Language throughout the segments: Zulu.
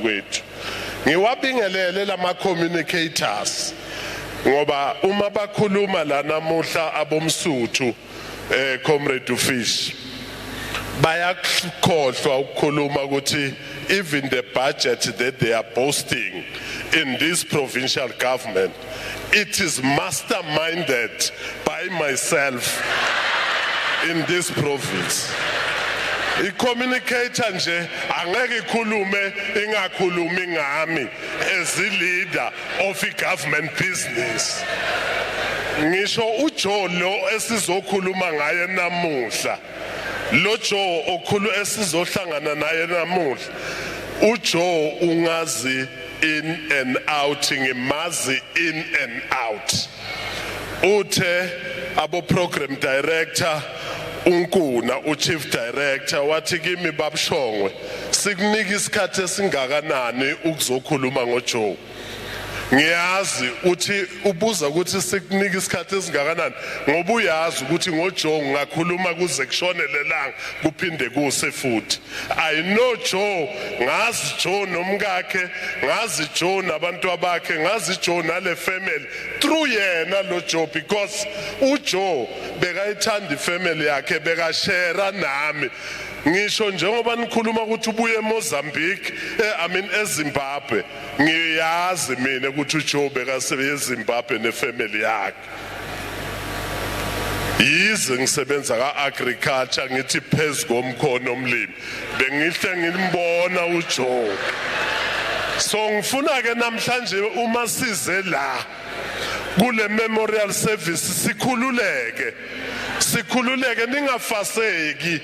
kwethu ngiwabingelele lama communicators ngoba uma bakhuluma la namuhla abomsuthu comrade Fish bayakhohlwa ukukhuluma ukuthi even the budget that they are boasting in this provincial government, it is masterminded by myself in this province. I-communicator nje angeke ikhulume ingakhulumi ngami as a leader of a government business. Ngisho uJoe lo esizokhuluma ngaye namuhla, lo Joe okhulu esizohlangana naye namuhla, uJoe ungazi in and out, ngimazi in and out. Uthe abo program director unkuna uchief director wathi kimi babshongwe sikunika isikhathi esingakanani ukuzokhuluma ngoJoe. Ngiyazi uthi ubuza ukuthi sikunika isikhathi esingakanani ngoba uyazi ukuthi ngoJoe ngakhuluma kuze kushone lelanga kuphinde kuse futhi. I know Joe, ngazi Joe nomkakhe, ngazi Joe nabantu abakhe, ngazi Joe nale family through yena lo Joe, because uJoe bekayithanda ifamily yakhe, bekashare nami. Ngisho njengoba nikhuluma ukuthi ubuye eMozambique, eZimbabwe, ngiyazi mina ukuthi uJoe bekasebenza eZimbabwe nefamily yakhe. Yize ngisebenza ka-agriculture ngithi phezu komkhono omlimi bengihle ngimbona uJoe. So ngifuna ke namhlanje uma size la kule memorial service sikhululeke ningafaseki,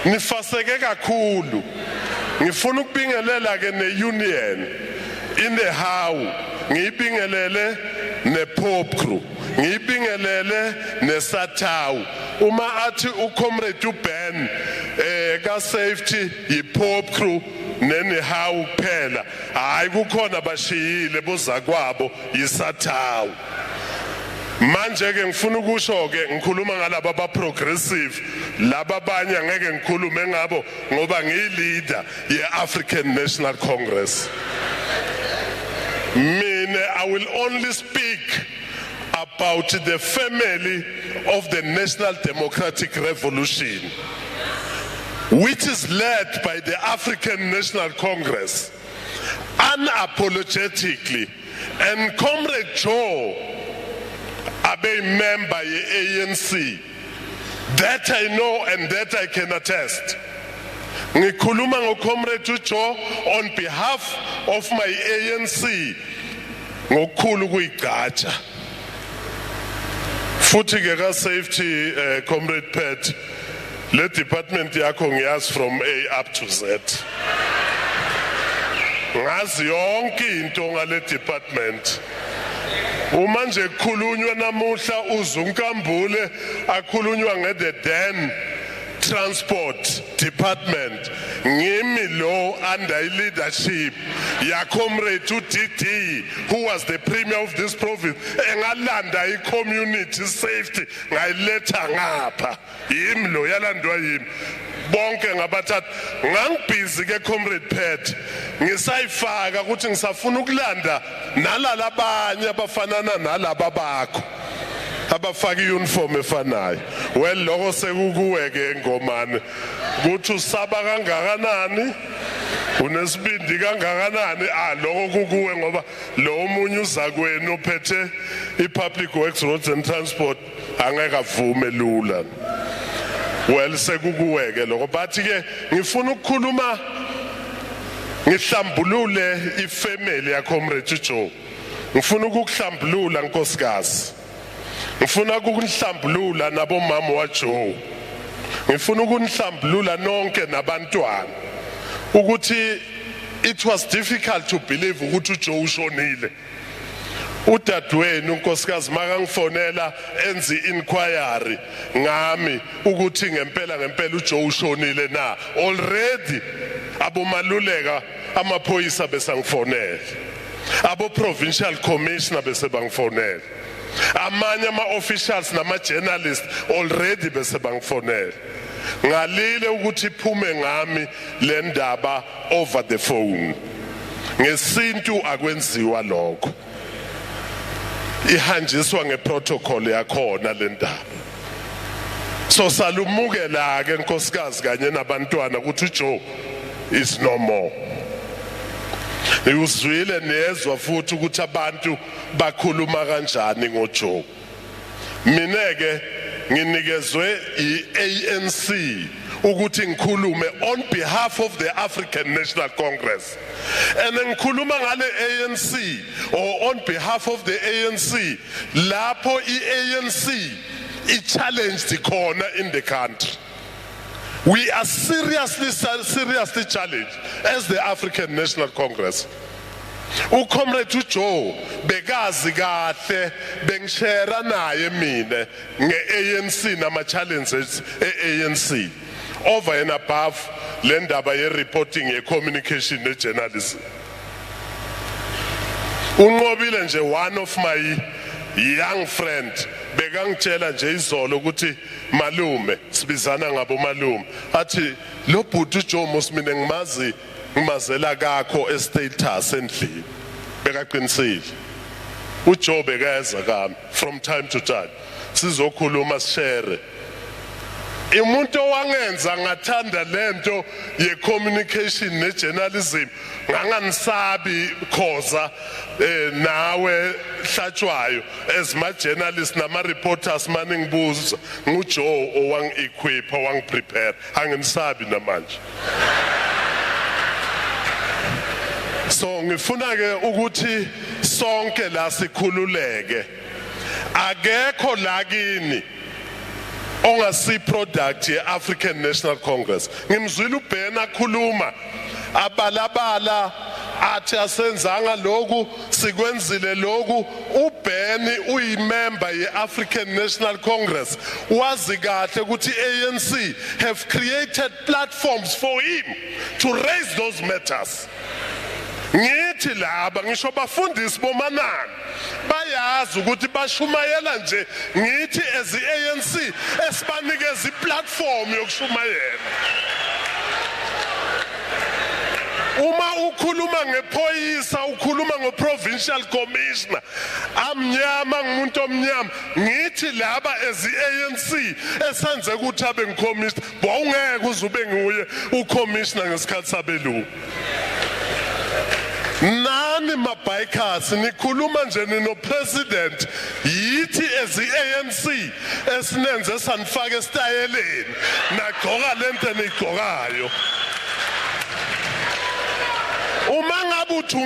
nifaseke kakhulu. Ngifuna ukubingelela ke ne-union in the how, ngiyibingelele ne-pop crew, ngiyibingelele ne-SATAW. Uma athi ucomrade uBen ka-safety yi-pop crew nene-how kuphela, hayi kukhona bashiyile bozakwabo yi-SATAW. Manje ke ngifuna ukusho ke ngikhuluma ngalabo aba-progressive, laba abanye angeke ngikhulume ngabo ngoba ngiyi-leader ye-African National Congress. Mina, I will only speak about the family of the National Democratic Revolution, which is led by the African National Congress unapologetically, and Comrade Joe abe member ye-ANC. That I know and that I can attest. Ngikhuluma ngoComrade Joe on behalf of my ANC ngokukhulu kuyigcatsha. Futhi ke ka-safety Comrade Pat, le department yakho ngiyazi from A up to Z. Ngazi yonke into ngale department. Uma nje kukhulunywa namuhla uZunkambule akhulunywa nge-the then transport department, ngimi lo under leadership ya Comrade DD, who was the premier of this province, engalanda i-community safety ngayiletha ngapha, yimi lo yalandwa yimi. Bonke ngabathatha ngangibhizi ke Comrade Pat, ngisayifaka ukuthi ngisafuna ukulanda nalala abanye abafanana nalaba bakho abafaka i-uniform efanayo. Well, lokho sekukuwe ke ngomane ukuthi usaba kangakanani, unesibindi kangakanani, lokho kukuwe ngoba lo omunye uza kwenu ophethe i-public works, roads and transport angeke avume lula. Well, sekukuwe ke lokho, bathi ke ngifuna ukukhuluma ngihlambulule ifamily ya Comrade Joe. Ngifuna ukukuhlambulula nkosikazi, ngifuna ukunihlambulula nabomama waJoe, ngifuna ukunihlambulula nonke nabantwana ukuthi it was difficult to believe ukuthi uJoe ushonile. Udadewenu unkosikazi makangifonela enzi inquiry ngami ukuthi ngempela uJoe ushonile na, already abomaluleka amaphoyisa besangifonela, abo provincial commissioner bese bangifonela, amanye ama-officials nama-journalists already bese bangifonela. Ngalile ukuthi iphume ngami le ndaba over the phone. ngesintu akwenziwa lokho ihanjiswa ngeprotocol yakhona le ndaba so salumukela ke nkosikazi kanye nabantwana ukuthi uJoe is no more uzwile nezwa futhi ukuthi abantu bakhuluma kanjani ngoJoe mina ke nginikezwe iANC ukuthi ngikhulume on behalf of the African National Congress and ngikhuluma ngale ANC or on behalf of the ANC lapho iANC i-challenged khona in the country. We are seriously challenged as the African National Congress. Ucomrade uJoe bekazi kahle bengishare naye mina ngeANC nama challenges eANC over and above le ndaba ye reporting ye communication ne journalism. Unqobile nje one of my young friend bekangitshela nje izolo ukuthi malume sibizana ngabo malume athi lo bhuti uJoe Mosmine ngimazela kakho estatus endlini bekaqinisile uJoe bekeza kami from time to time sizokhuluma share umuntu owangenza ngathanda lento ye communication ne journalism nganganisabi khoza nawe hlatshwayo as my journalist nama reporters maningibuza nguJoe owang equip owang prepare angenisabi namanje so ngifuna ke ukuthi sonke la sikhululeke akekho la kini ongasi product ye African National Congress ngimzwile uBhena khuluma abalabala athi asenzanga lokhu sikwenzile lokhu uBheni uyimember ye African National Congress wazi kahle ukuthi ANC have created platforms for him to raise those matters ngithi laba ngisho bafundisi bomanani bayazi ukuthi bashumayela nje ngithi as iANC esibanikeza iplatform yokushumayela uma ukhuluma ngephoyisa ukhuluma ngoprovincial commissioner amnyama ngumuntu omnyama ngithi laba as iANC esenze ukuthi abe ngicommissioner bawungeke uzube nguye ucommissioner ngesikhathi sabelungu nani mabikers nikhuluma nje no president yithi as iANC esinenze sanifaka estayeleni nagcoka lento enigcokayo uma ngabe uthi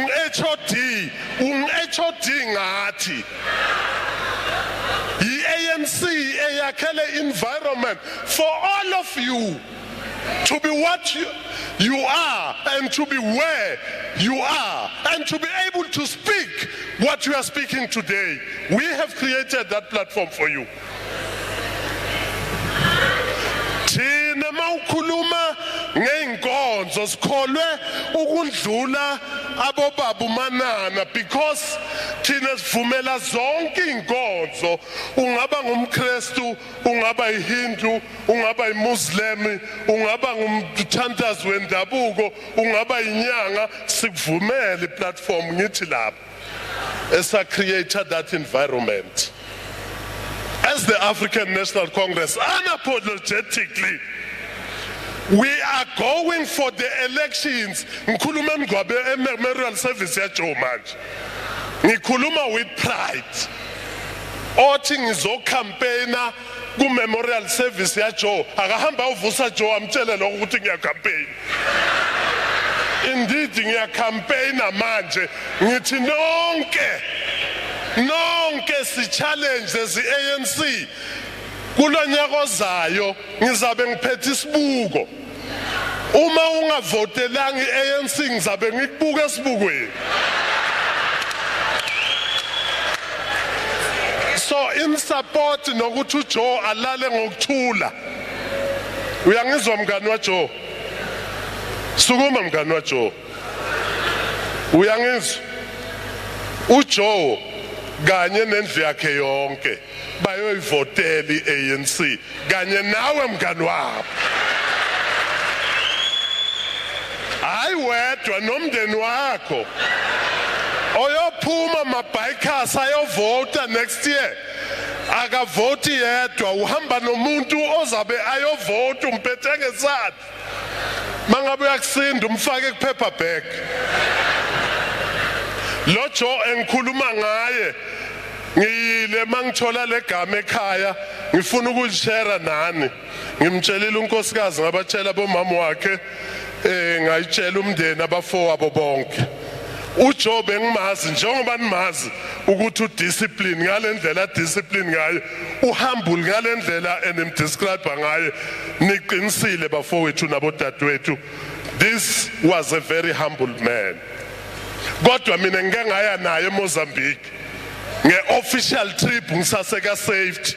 HOD ngathi iANC eyakhele environment for all of you to be what you are and to be where you are and to be able to speak what you are speaking today. We have created that platform for you. Thina mawukhuluma ngeinkonzo sikholwe ukundlula abobaba umanana because thina sivumela zonke inkonzo ungaba ngumKristu ungaba iHindu ungaba iMuslim ungaba ngumthandazi wendabuko ungaba inyanga sikuvumela iplatform ngithi lapha esa created that environment as the African National Congress unapologetically we are going for the elections ngikhuluma ngwabe memorial service ya Joe manje ngikhuluma with pride othi ngizocampaigna ku memorial service ya Joe akahamba uvusa Joe amtshele lokho ukuthi ngiyacampaign indeed ngiyacampaigna manje ngithi nonke si challenge as iANC kulonyaka ozayo ngizabe ngiphethe isibuko uma ungavotelanga iANC ngizabe ngikubuka esibukweni so in support nokuthi uJoe alale ngokuthula uyangizwa mngani waJoe sukuma mngani waJoe uyangizwa uJoe kanye nendlu yakhe yonke bayoyivotela iANC kanye nawe mngani wabo hayi wedwa nomndeni wakho oyophuma mabikers ayovota next year akavoti yedwa uhamba nomuntu ozabe ayovota umphethe ngesandla mangabe uyakusinda umfake kupaper bag lo Joe engikhuluma ngaye ngiyile mangithola legama ekhaya ngifuna ukuzishare nani ngimtshelile unkosikazi ngabatshela bomama wakhe ngayitshela umndeni abafowabo bonke uJoe bengimazi njengoba nimazi ukuthi udiscipline ngalendlela discipline ngayo uhambule ngalendlela enemdescribe ngayo niqinisile bafowethu nabodadewethu this was a very humble man kodwa mina ngeke ngaya naye eMozambique nge-official trip ngisaseka saved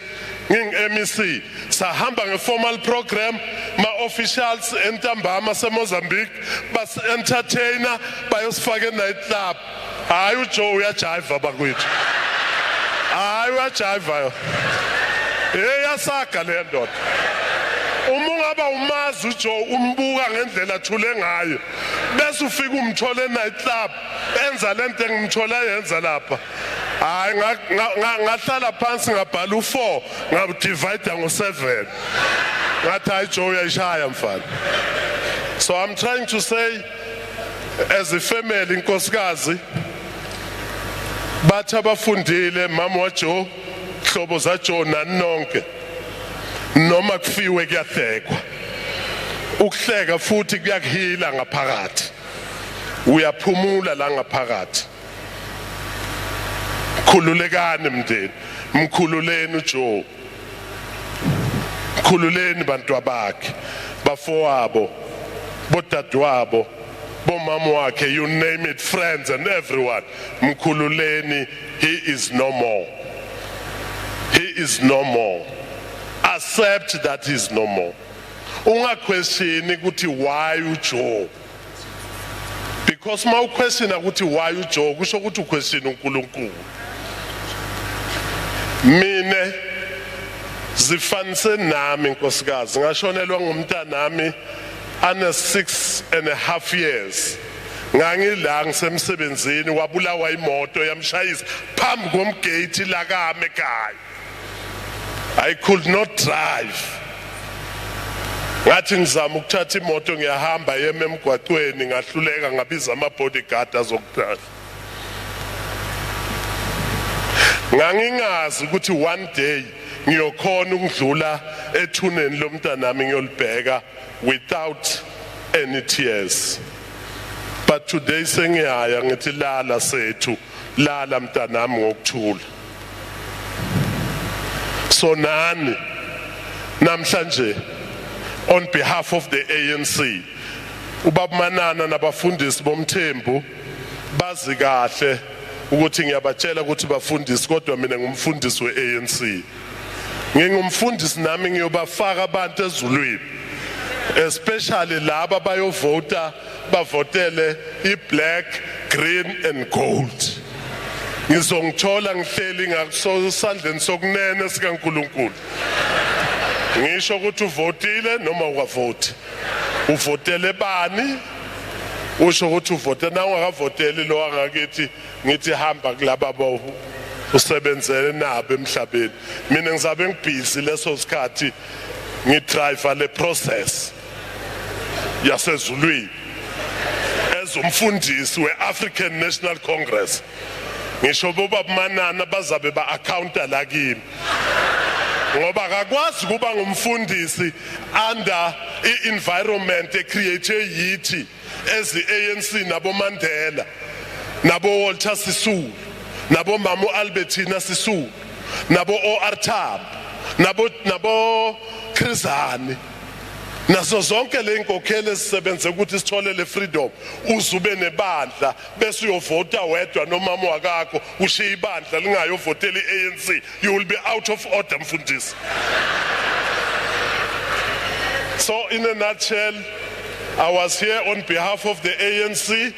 ngingu-MEC sahamba nge-formal program ma-officials entambama seMozambique bas-entertainer bayosifaka e-night club hayi uJoe uyajiva bakwethu hayi uyajiva yasaga le ndoda uma ungaba umazi uJoe umbuka ngendlela athule ngayo bese ufika umthola e-night club enza lento engimthola yenza lapha hayi ngahlala phansi ngabhala u4 ngabudivide ngo7 ngathi hayi Joe uyayishaya mfana. So I'm trying to say as a family inkosikazi bathi abafundile mama waJoe hlobo zaJoe nanonke noma kufiwe kuyahlekwa ukuhleka futhi kuyakuhila ngaphakathi uyaphumula la ngaphakathi khululekani mndeni mkhululeni uJoe khululeni bantu bakhe bafowabo bodadewabo bomama wakhe you name it friends and everyone mkhululeni he is no more accept that he is no more ungaquestioni ukuthi why uJoe because ma uquestiona ukuthi why uJoe kusho ukuthi uquestiona uNkulunkulu mine zifanise nami inkosikazi ngashonelwa ngumntanami ane 6.5 years ngangila ngisemsebenzini wabulawa imoto yamshayisa phambi komgate lakame ekhaya I could not drive ngathi ngizama ukuthatha imoto ngiyahamba yeme emgwaqweni ngahluleka ngabiza ama bodyguard azokuthatha ngangingazi ukuthi one day ngiyokhona ukudlula ethuneni lomntanami ngiyolibheka without any tears but today sengiyaya ngithi lala sethu lala mntanami ngokuthula so nani namhlanje on behalf of the ANC ubaba Manana nabafundisi bomthembu bazi kahle ukuthi ngiyabatshela ukuthi bafundisi kodwa mina ngumfundisi weANC ngingumfundisi nami ngiyobafaka abantu ezulwini especially laba bayovota bavotele iBlack green and gold ngizongithola ngihleli ngakusandleni sokunene sikaNkulunkulu ngisho ukuthi uvotile noma ungavoti uvotele bani usho ukuthi uvote na ungakavoteli lo angakithi ngithi hamba kulaba bo usebenzele nabo emhlabeni mina ngizabe ngibhizi leso sikhathi ngidrive le process yasezulwini ezumfundisi weAfrican National Congress ngisho bobaba Manana bazabe ba-accounta la kimi ngoba akakwazi kuba ngumfundisi under i-environment ecreate yithi ezi-ANC nabo Mandela nabo Walter Sisulu nabo Mama Albertina Sisulu nabo OR Tambo nabo Khrizani nazo zonke le inkokheli ezisebenze ukuthi sithole le freedom uzube nebandla bese uyovota wedwa nomama wakakho ushiya ibandla lingayovotela iANC you will be out of order mfundisi. So in a nutshell I was here on behalf of the ANC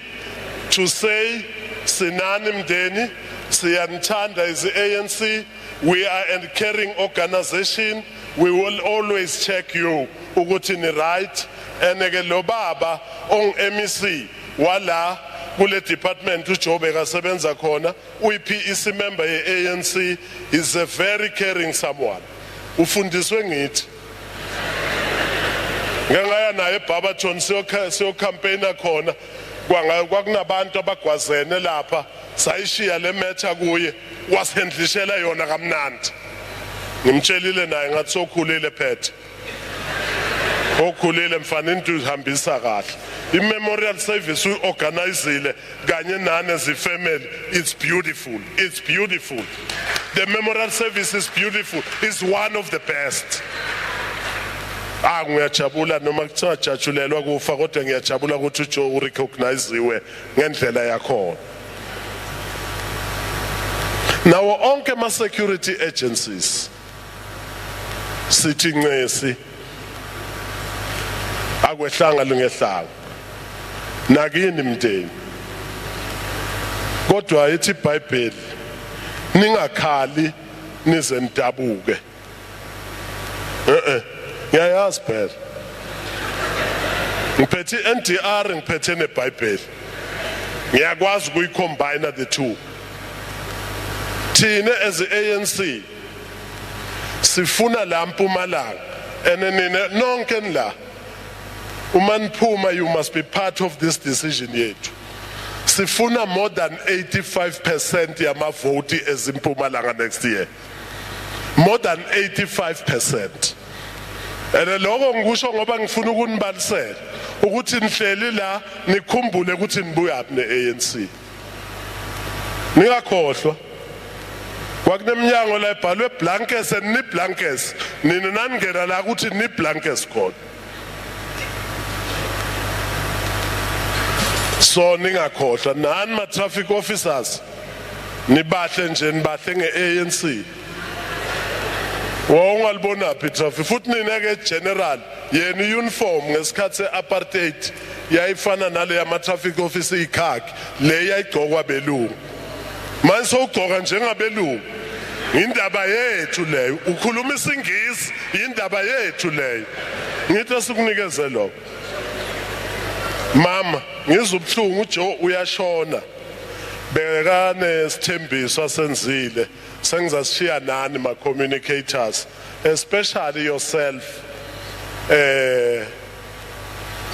to say sinani mdeni siyanithanda as the ANC we are a caring organization we will always check you ukuthi ni right eneke lo baba ong MEC wala kule department uJobe kasebenza khona uyiPEC member ye-ANC is a very caring someone ufundiswe ngithi ngengaya naye Baba John siyo campaigner khona kwakunabantu abagwazene lapha sayishiya le matcha kuye wasendlishela yona kamnandi ngimtshelile naye ngathi sokhulile phethe okhulile mfana into ihambisa kahle i-memorial service uyi-organizile kanye nani as family. It's beautiful, it's beautiful. The memorial service is beautiful, it's one of the best. Ngiyajabula noma kuthiwa jatshulelwa kufa kodwa ngiyajabula ukuthi uJoe urecognizewe ngendlela yakhona. Nawo onke ama-security agencies sithi ncesi akwehlanga lungehlanga nakini mndeni kodwa ithi iBhayibheli ningakhali nize nidabuke ngiyayazi phela ngiphethe NDR ngiphethe neBhayibheli ngiyakwazi ukuyicombine the two. Thina as ANC sifuna la Mpumalanga enene nonke nla uManphuma, you must be part of this decision yethu. Sifuna more than 85% yamavoti as Mpumalanga next year. More than 85%. And lokho ngikusho ngoba ngifuna ukunibalisela ukuthi nihleli la nikhumbule ukuthi nibuyaphi neANC. Ningakhohlwa. Kwakuneminyango la ibhalwe blankets and ni blankets. Nina nangena la ukuthi ni blankets khona. So ningakhohlwa nani ma traffic officers nibahle nje nibahle ngeANC. Wongalibona phi traffic futhi nina ke general yena uniform ngesikhathi seapartheid yayifana nale yama traffic officer ikhaki le yayigqokwa belungu. Manje sowugqoka njengabelungu. Indaba yethu leyo ukhuluma isingisi indaba yethu leyo. Ngithi sikunikeze lokho. Mama ngizubhlungu uJoe uyashona bekane sithembiso asenzile sengizashiya nani ma communicators especially yourself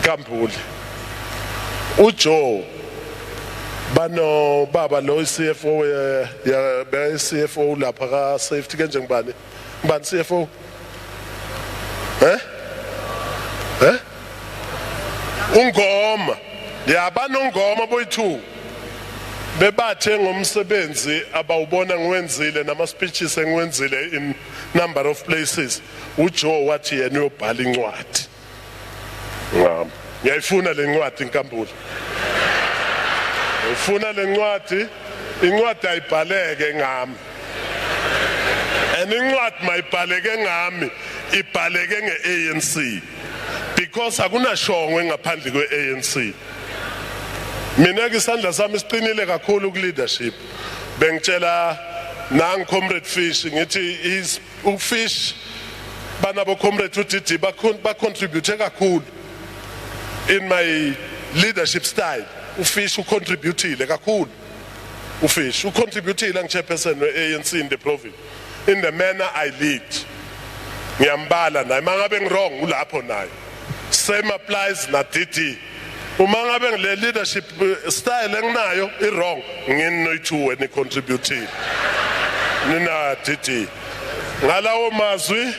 Kambuli uJoe bano baba lo CFO ya be CFO lapha ka safety kanje ngibani CFO ungoma yabana ungoma boyithu bebathe ngomsebenzi abawubona ngiwenzile nama speeches engiwenzile in number of places uJoe wathi yena uyobhala incwadi ngiyayifuna le ncwadi inkambule ngifuna le ncwadi incwadi ayibhaleke ngami and incwadi mayibhaleke ngami ibhaleke ngeANC because akunashongwe ngaphandle kweANC. Mina ke isandla sami siqinile kakhulu ku leadership. Bengitshela nang comrade Fish ngithi is uFish banabo comrade uDidi ba contribute kakhulu in my leadership style. uFish ucontributeile kakhulu. uFish ucontributeile ngichairperson weANC in the province in the manner I lead. Ngiyambala naye mangabe ngirong ulapho naye. Same applies na Didi. Uma ngabe ngile leadership style enginayo wrong nginoyithuwe ni contribute nina Didi. Ngalawo mazwi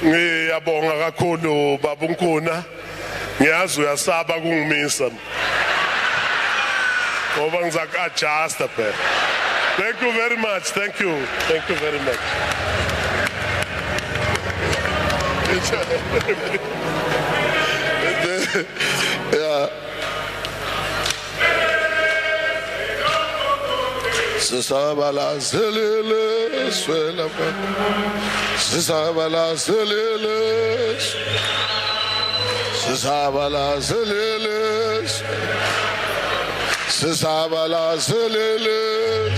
ngiyabonga kakhulu baba uNkuna. Ngiyazi uyasaba kungimisa. Ngoba ngizaka adjust phela. Thank you very much. Thank you. Thank you very much. Yeah. Sisabala zelele swela pa. Sisabala zelele. Sisabala zelele. Sisabala zelele.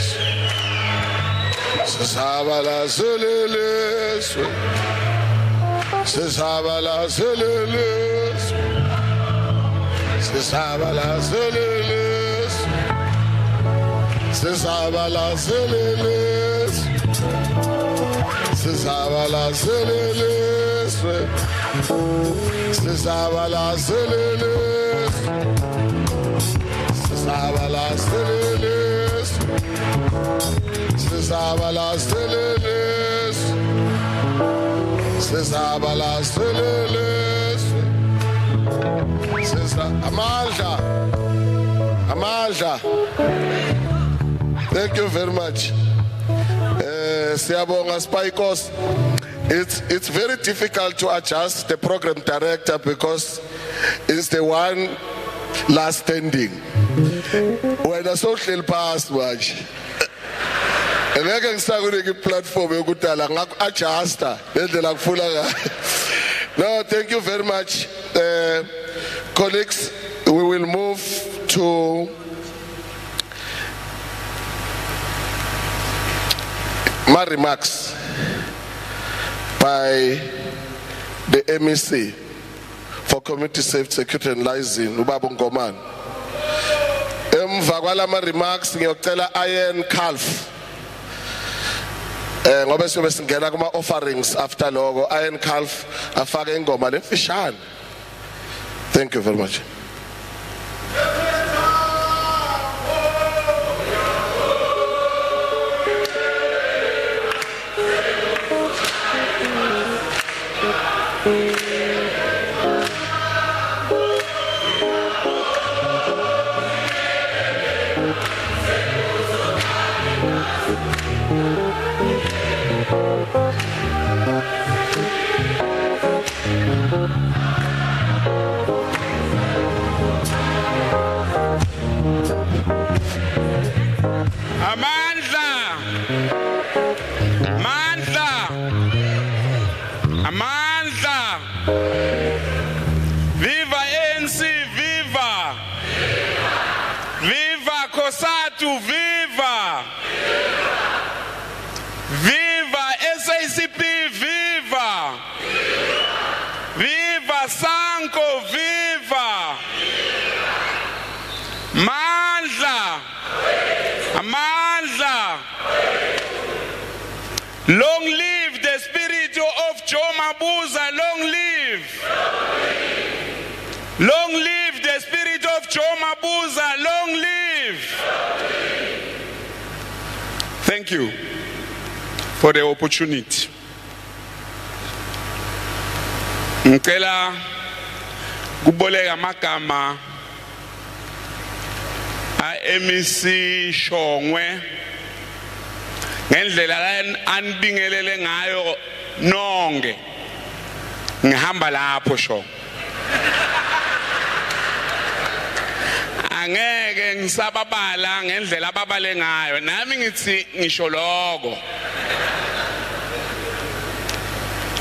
Sisabala zelele. Sisabala zelele. Sisabalazelelesi. Sisabalazelelesi. Sisabalazelelesi. Sisabalazelelesi. Sisabalazelelesi. Sisabalazelelesi. Sisabalazelelesi. Amandla. Thank you very much. Siyabonga Spikos. It's very difficult to adjust the program director because it's the one last standing. When I saw the past watch, and I can start with a platform you could adjust. No, thank you very much. Colleagues, we will move to my remarks by the MEC for Community Safety, Security and Licensing, Ubaba Ngomane. Emva kwalama remarks ngiyocela Iron Calf. Ngoba siyobe singena kuma offerings after logo Iron Calf afake ingoma lefishane. Thank you very much. Amandla. Viva ANC, viva. Viva COSATU, viva. Viva SABC, viva. Viva Sanko, viva. Amandla. Amandla. Long live the spirit of Joseph Mabuza, long live. Long live the spirit of Joseph Mabuza, long live. Thank you for the opportunity. Ngicela kuboleka amagama MEC Shongwe ngendlela anibingelele ngayo nonke ngihamba lapho sho angeke ngisababala ngendlela ababale ngayo nami ngithi ngisho lokho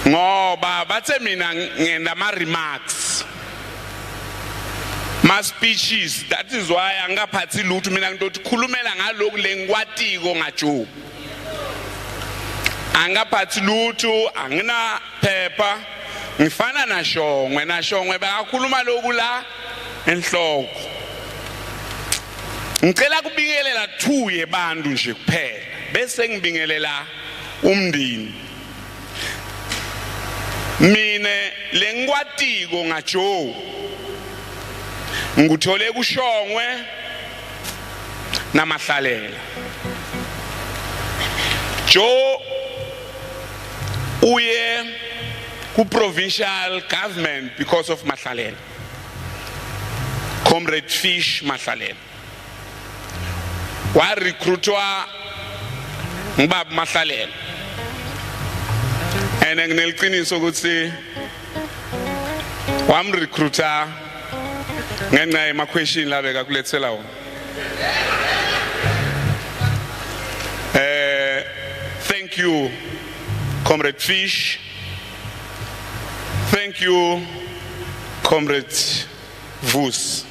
ngoba bathe mina ngenda ama remarks ma speeches, that is why angaphathi lutho mina ngizothi khulumela ngaloku lengikwatiko ngaJoe angaphathi lutho angina phepha ngifana na Shongwe bakakhuluma loku la enhloko ngicela kubingelela 2 yebantu nje kuphela bese ngibingelela umndini mine lengikwatiko ngaJoe ngikuthole kuShongwe namahlalela Joe uye ku provincial government because of Mahlalela Comrade Fish Mahlalela wa recruitwa ngibaba Mahlalela ene ngineliqiniso ukuthi wam recruiter ngenxa yema question la beka kulethela wona thank you Comrade Fish, thank you Comrade Vus.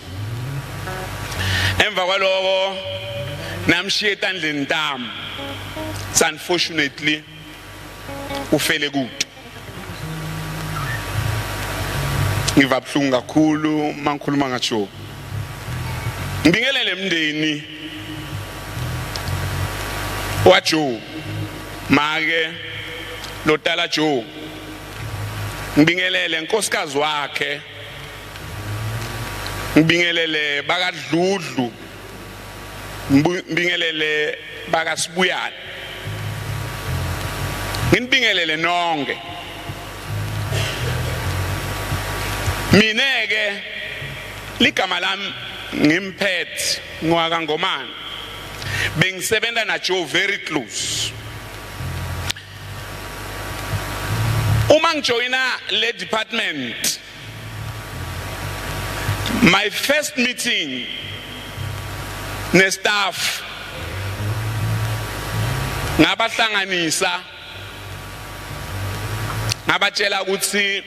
Emva kwaloko namshiye etandleni ntamo. Unfortunately ufele kude. Ngiva buhlungu kakhulu mangikhuluma ngaJoe. ngibingelele mndeni wa Joe make lotala Joe ngibingelele nkosikazi wakhe ngibingelele bakadludlu ngibingelele bakasibuyala ngibingelele nonke mineke ligama lami ngimphethe ngwaka ngomani bengisebenza na Joe very close uma ngijoina le department my first meeting ne staff ngabahlanganisa ngabatshela ukuthi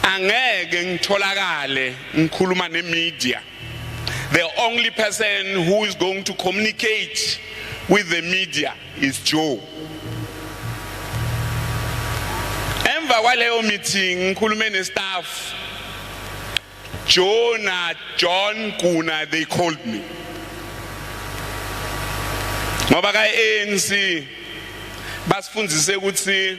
angeke ngitholakale ngikhuluma nemedia. The only person who is going to communicate with the media is Joe. Emva kwaleyo meeting ngikhulume ne staff Joe na John Kuna, they called me. Ngoba ka ANC basifundzise ukuthi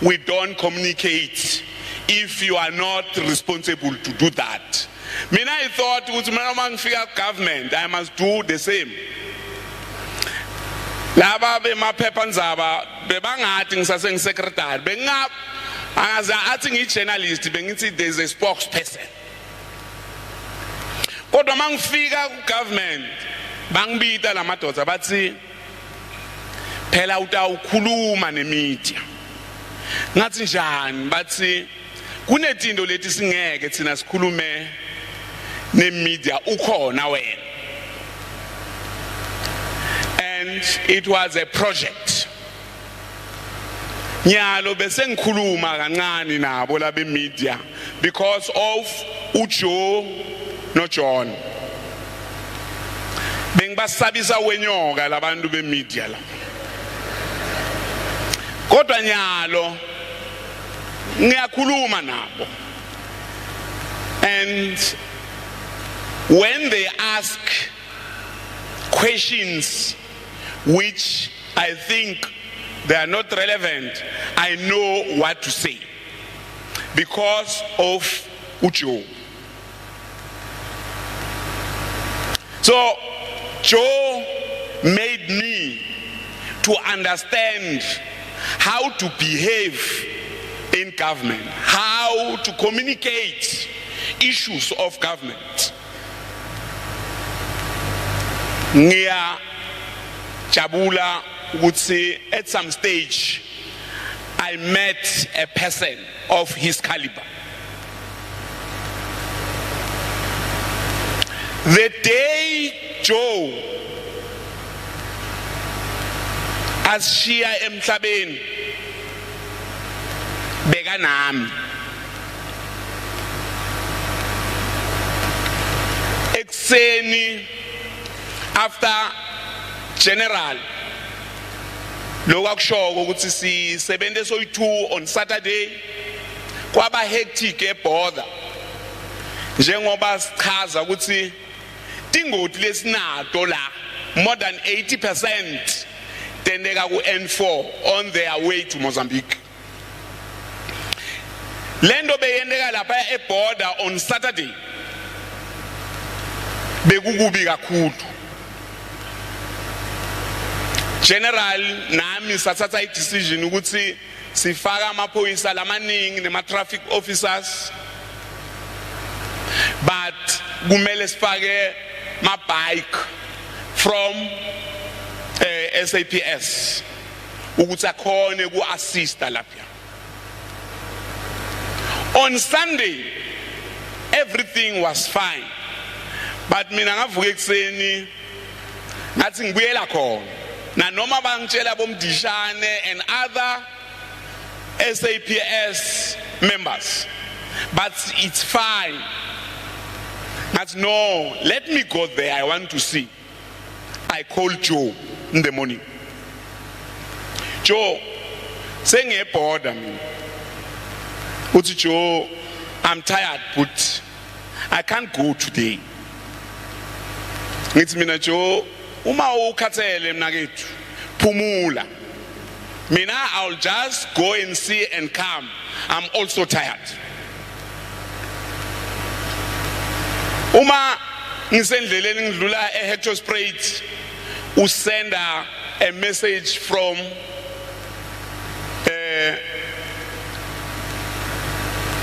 we don't communicate if you are not responsible to do that. Mina I thought ukuthi mina mangifika government I must do the same. Laba bemaphepha ndzaba bebangathi ngisase ngisecretary bengap angaze athi ngijournalist bengithi there is a spokesperson. Kodwa mangifika ku government bangibita lamadoda bathi phela utawukhuluma nemedia. Ngathi njani bathi kunezinto leti singeke thina sikhulume nemedia ukhona wena. And it was a project. Nyalo bese ngikhuluma kancane nabo labe media because of uJoe no John. Bengibasabisa wenyoka labantu be media la. Kodwa nyalo ngiyakhuluma nabo. And when they ask questions which I think they are not relevant, I know what to say because of Ujo. So Joe made me to understand how to behave in government, how to communicate issues of government. Ngia Chabula would say at some stage I met a person of his caliber. The day Joe as Shia emhlabeni beka nami ekseni after general lokakushoko ukuthi sisebenze soyi2 on Saturday kwaba hectic eborder njengoba sichaza ukuthi tingoti lesinato la more than 80% tendeka ku N4 on their way to Mozambique. Lendo beyendeka lapha eborder on Saturday bekukubi kakhulu. General nami sathatha decision ukuthi sifaka amaphoyisa lamaningi nema traffic officers but kumele sifake ma bike from SABC ukuthi akhone ku assist lapha. On Sunday everything was fine, but mina ngavuka ekseni ngathi ngibuyela khona na noma bangitshela bomdishane and other SABC members, but it's fine. But no, let me go there, I want to see. I called Joe in the morning. Joe, saying a border me. Joe, I'm tired, but I can't go today. ngithi mina Joe uma ukhathele mina kethu phumula mina I'll just go and see and come. I'm also tired. Uma ngisendleleni ngidlula eHector Spruit usend a message from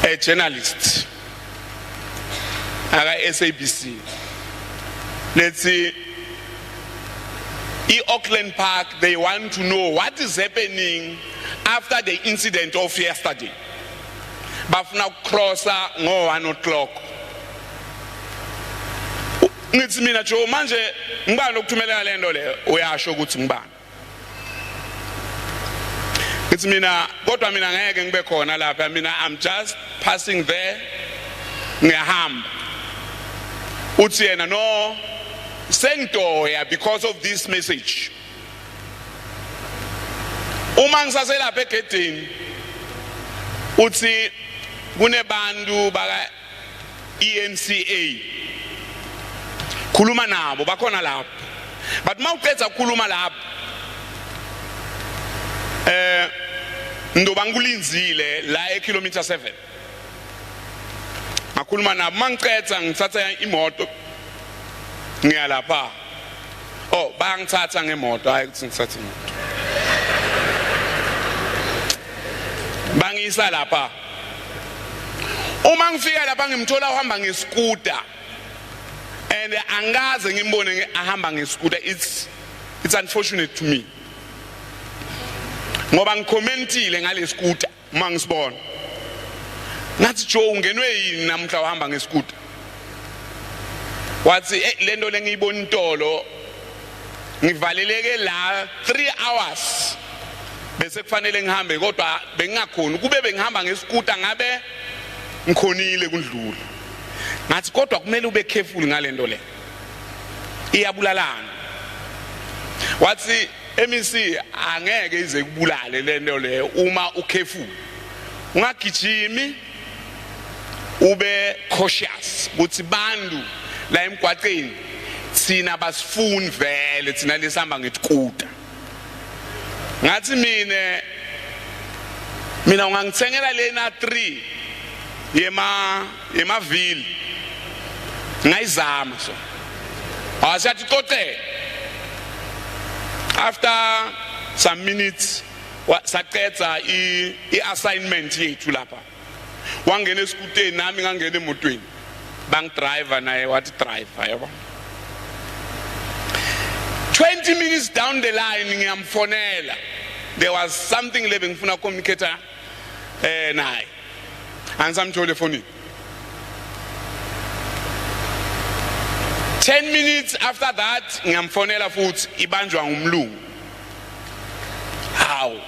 a journalist at SABC. Let's see, in Auckland Park, they want to know what is happening after the incident of yesterday. But now crosser no 1 o'clock. Ngithi mina Joe manje ngibani ukuthumela lento le uyasho ukuthi ngibani. Ngithi mina kodwa mina ngeke ngibe khona lapha mina I'm just passing there ngiyahamba. Uthi yena no sengidoya because of this message. Uma ngisaselapha egedini uthi kunebantu baka ENCA khuluma nabo bakhona lapho but mawuqedza ukukhuluma lapho ndoba ngikulinzile la ekilometer 7 ngakhuluma nabo mangiqedza ngithatha imoto ngiya lapha oh bangithatha ngemoto hayi ukuthi ngithatha imoto bangisa lapha uma ngifika lapha ngimthola uhamba ngescooter and angaze ngimbone ahamba ngescooter. It's unfortunate to me ngoba ngicommentile ngale scooter mangisibona ngathi Joe ungenwe yini namhla uhamba ngescooter wathi lento lengiyibona intolo ngivaleleke la 3 hours bese kufanele ngihambe kodwa bengingakhona kube bengihamba ngescooter ngabe ngikhonile kundlula ngathi kodwa kumele ube careful ngalento le iyabulalana wathi MEC angeke ize kubulale lento le uma ucareful ungagijimi ube cautious ukuthi bantu la emgwaqeni sina basifuni vele thina lesihamba ngetikuta ngathi mina ungangithengela lena 3 yemavili ngayizama so asathi qoqe after some minutes saqedza i-assignment yethu lapha wangena escooteni nami ngangena emotweni bang driver naye wathi driver yabo 20 minutes down the line ngiyamfonela there was something le ngifuna communicator naye angisamthole phone 10 minutes after that ngiyamfonela futhi ibanjwa ngumlungu hawu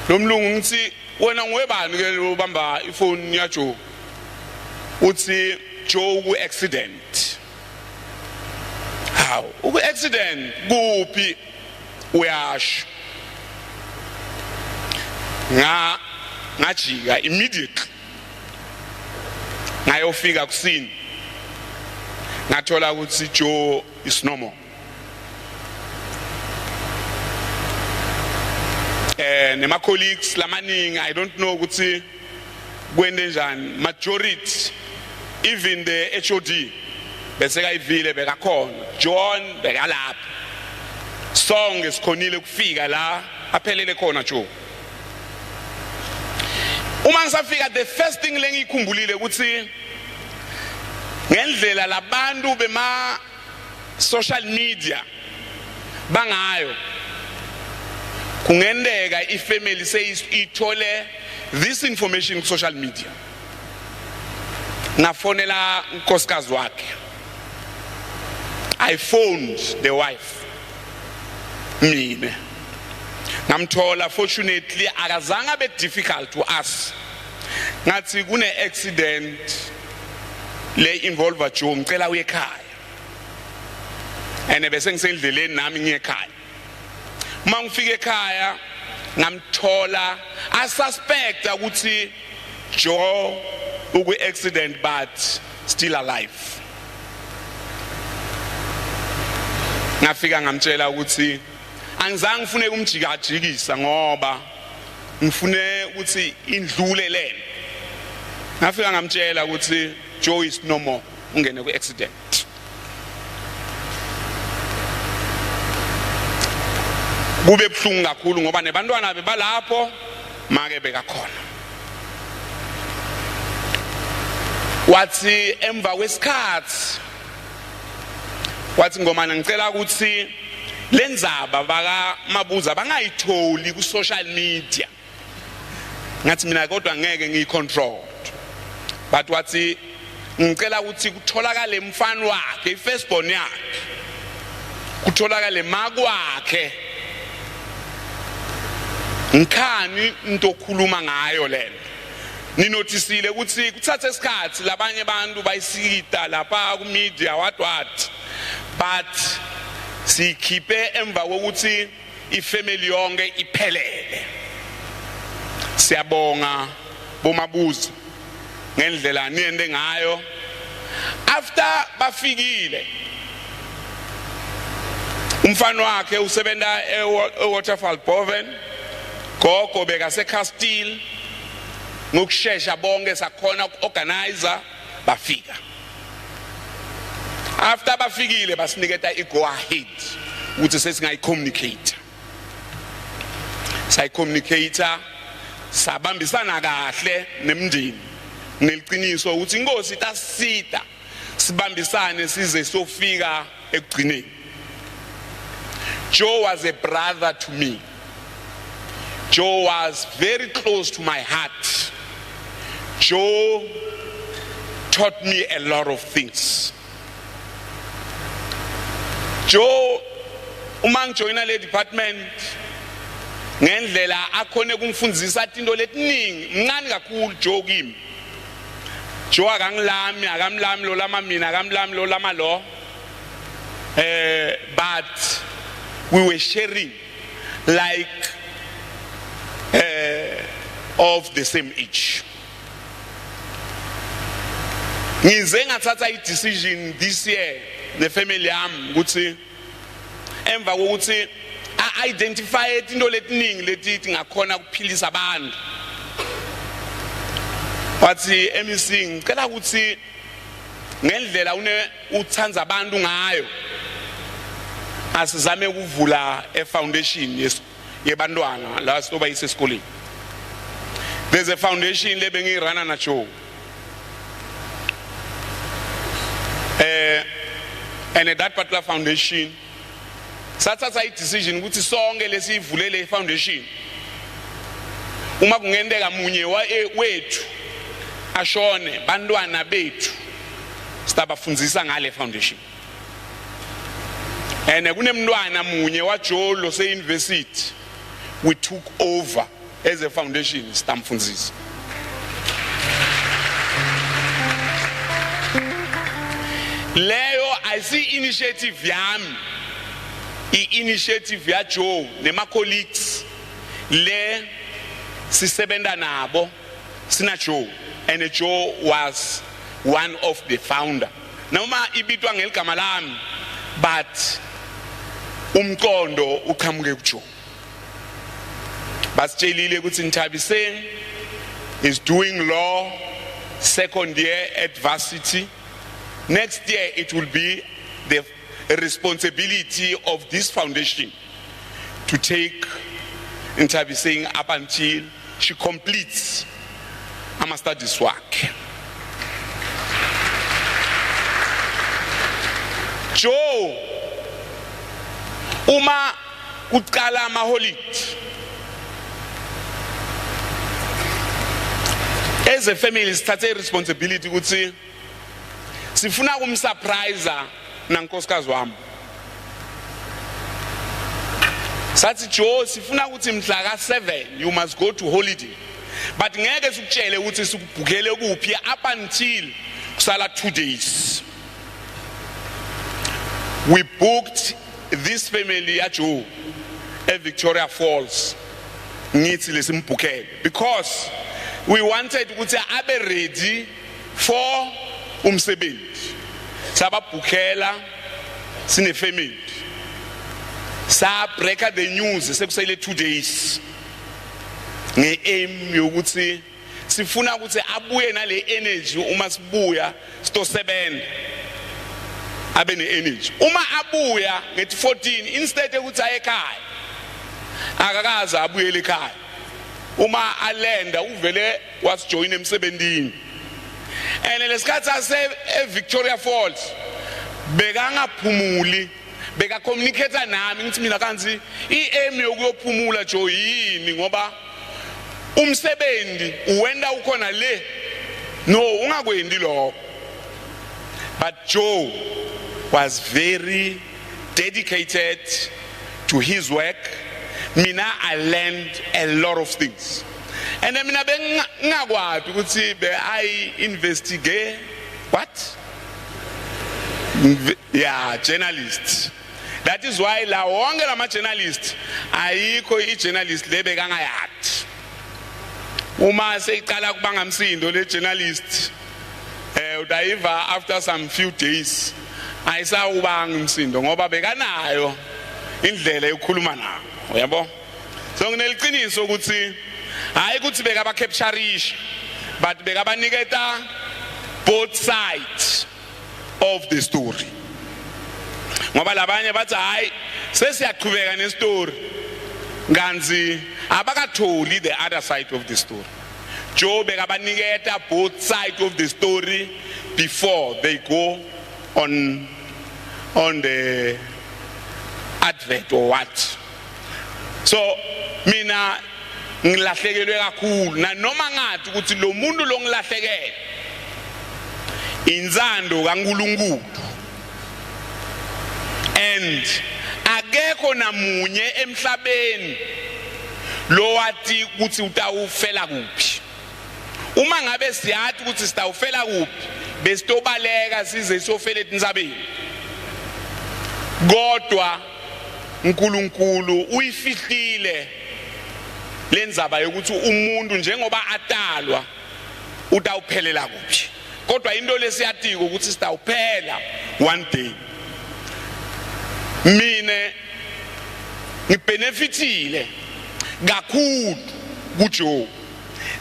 lo mlungu ngithi wena ngwebani ke lo bamba ifone ya Joe uthi Joe ku accident hawu uku accident kuphi uyasho ngajika immediately ngayofika kusini ngathola ukuthi Joe is normal nema colleagues lamaningi I don't know ukuthi kwende njani majority even the HOD bese kayivile bekakhona John bekalapha sonke sikhonile kufika la aphelele khona Joe uma ngisafika the first thing lengikhumbulile ukuthi ngendlela labantu bema social media bangayo kungendeka ifamily seyithole this information ku social media nafonela unkosikazi wakhe I phoned the wife mina ngamthola fortunately akazange be difficult to us ngathi kune accident le involve Joe ngicela uye ekhaya ene bese ngisendleleni nami ngiye ekhaya mangifika ekhaya ngamthola I suspect ukuthi Joe uku accident but still alive ngafika ngamtshela ukuthi angizange ngifune kumjikajikisa ngoba ngifune ukuthi indlule lena. Ngafika ngamtshela ukuthi Joe is no more, ungene ku accident. Kube buhlungu kakhulu ngoba nebantwana bebalapho make bekakhona. Wathi emva kwesikhathi wathi ngomana ngicela ukuthi lenzaba baka Mabuza bangayitholi ku social media. Ngathi mina kodwa ngeke ngiyicontrol. But wathi ngicela ukuthi kutholakale umfana wakhe ifirstborn yakhe. Kutholakale makwakhe. Ngikhani into okhuluma ngayo lena. Ninotisile ukuthi kuthathe isikhathi labanye abantu bayisikita lapha ku media what but sikhiphe emva kokuthi ifamily yonke iphelele. Siyabonga boMabuza ngendlela niende ngayo. After bafikile umfana wakhe usebenza eWaterfall Boven, gogo beka seCastile ngokushesha bonke sakhona uorganizer bafika. After bafikile basiniketa igo ahead ukuthi sesingayicommunicate. Sayicommunicate sabambisana kahle nemndeni. Neliqiniso ukuthi inkosi tasita sibambisane size sofika ekugcineni. Joe was a brother to me. Joe was very close to my heart. Joe taught me a lot of things. Joe uma ngijoyina le department ngendlela akhone kumfundisa into letiningi mncane kakhulu Joe kimi. Joe akamlami lo lama mina akamlami lo lama lo. But we were sharing like of the same age. Ngize ngathatha i-decision this year nefamily yami ukuthi emva kokuthi identify into letiningi letithi ngakhona ukuphilisa abantu. Wathi MEC ngicela ukuthi ngendlela uthanza abantu ngayo asizame ukuvula foundation yebantwana la soba yisesikoleni. There's a foundation lebengirana na Joe. And at that particular foundation sathatha i-decision ukuthi sonke lesivulele i-foundation uma kungendeka munye wethu ashone bantwana bethu sitabafundzisa ngale foundation. And kunemntwana munye wa Joe lo se university we took over as a foundation sitamfundzisa. Leyo I see initiative yami i-initiative ya Joe nema colleagues le sisebenta nabo sina Joe, and Joe was one of the founder. Noma ibitwa ngeligama lami but umqondo uqhamuke kuJoe. Basitshelile ukuthi Nthabiseni is doing law, second year at varsity. Next year it will be the responsibility of this foundation to take Nthabiseni up until she completes her studies work. Joe uma kuqala ama-holiday as a family sithathe responsibility ukuthi sifuna kumsurpriser nankosikazi wami. Sathi Joe sifuna ukuthi mhla ka7 you must go to holiday, but ngeke sikutshele ukuthi sikubhukele kuphi up until kusala 2 days. We booked this family at Joe at Victoria Falls ngithi lesimbhukele because we wanted ukuthi abe ready for umsebenzi. Sababhukela sine family sa breaker the news sekusele 2 days nge-aim yokuthi sifuna ukuthi abuye nale energy uma sibuya sitosebenza abe ne-energy. Uma abuya ngethi 14 instead ukuthi aye ekhaya akakaza abuyele ekhaya, uma alenda uvele wasijoyina emsebenzini. And lesikhathi ase eVictoria Falls bekangaphumuli, beka communicate nami ngithi mina kanzi i-aim yokuyophumula jo yini ngoba umsebenzi uwenda ukhona le. No, ungakwendi lokho. But Joe was very dedicated to his work. Mina, I learned a lot of things. And then mina bengakwazi ukuthi I investigate what? Yeah, journalists. That is why la wonke lama journalists ayikho i-journalist lebekangayati. Uma seyiqala kubanga umsindo le journalist udayiva after some few days ayisawubanga umsindo ngoba bekanayo indlela yokukhuluma nawo, uyabo. So ngineliqiniso ukuthi hayi ukuthi bekaba captureisha but bekabaniketa both sides of the story. Ngoba labanye bathi hayi sesiyaqhubeka nestory nganzi abakatholi the other side of the story. Joe bekabaniketa both sides of the story before they go on the advert or what. So mina ngilahlekelwe kakhulu na noma ngathi ukuthi lo muntu lo ngilahlekele inzando kaNkulunkulu, and akekho namunye emhlabeni lo wathi ukuthi utawufela kuphi. Uma ngabe siyathi ukuthi sitawufela kuphi besitobaleka size sofela etinzabeni, kodwa uNkulunkulu uyifihlile lenzaba yokuthi umuntu njengoba atalwa utawuphelela kuphi, kodwa into lesiyatiko ukuthi sitawuphela one day. Mine ngibenefitile kakhulu kuJoe.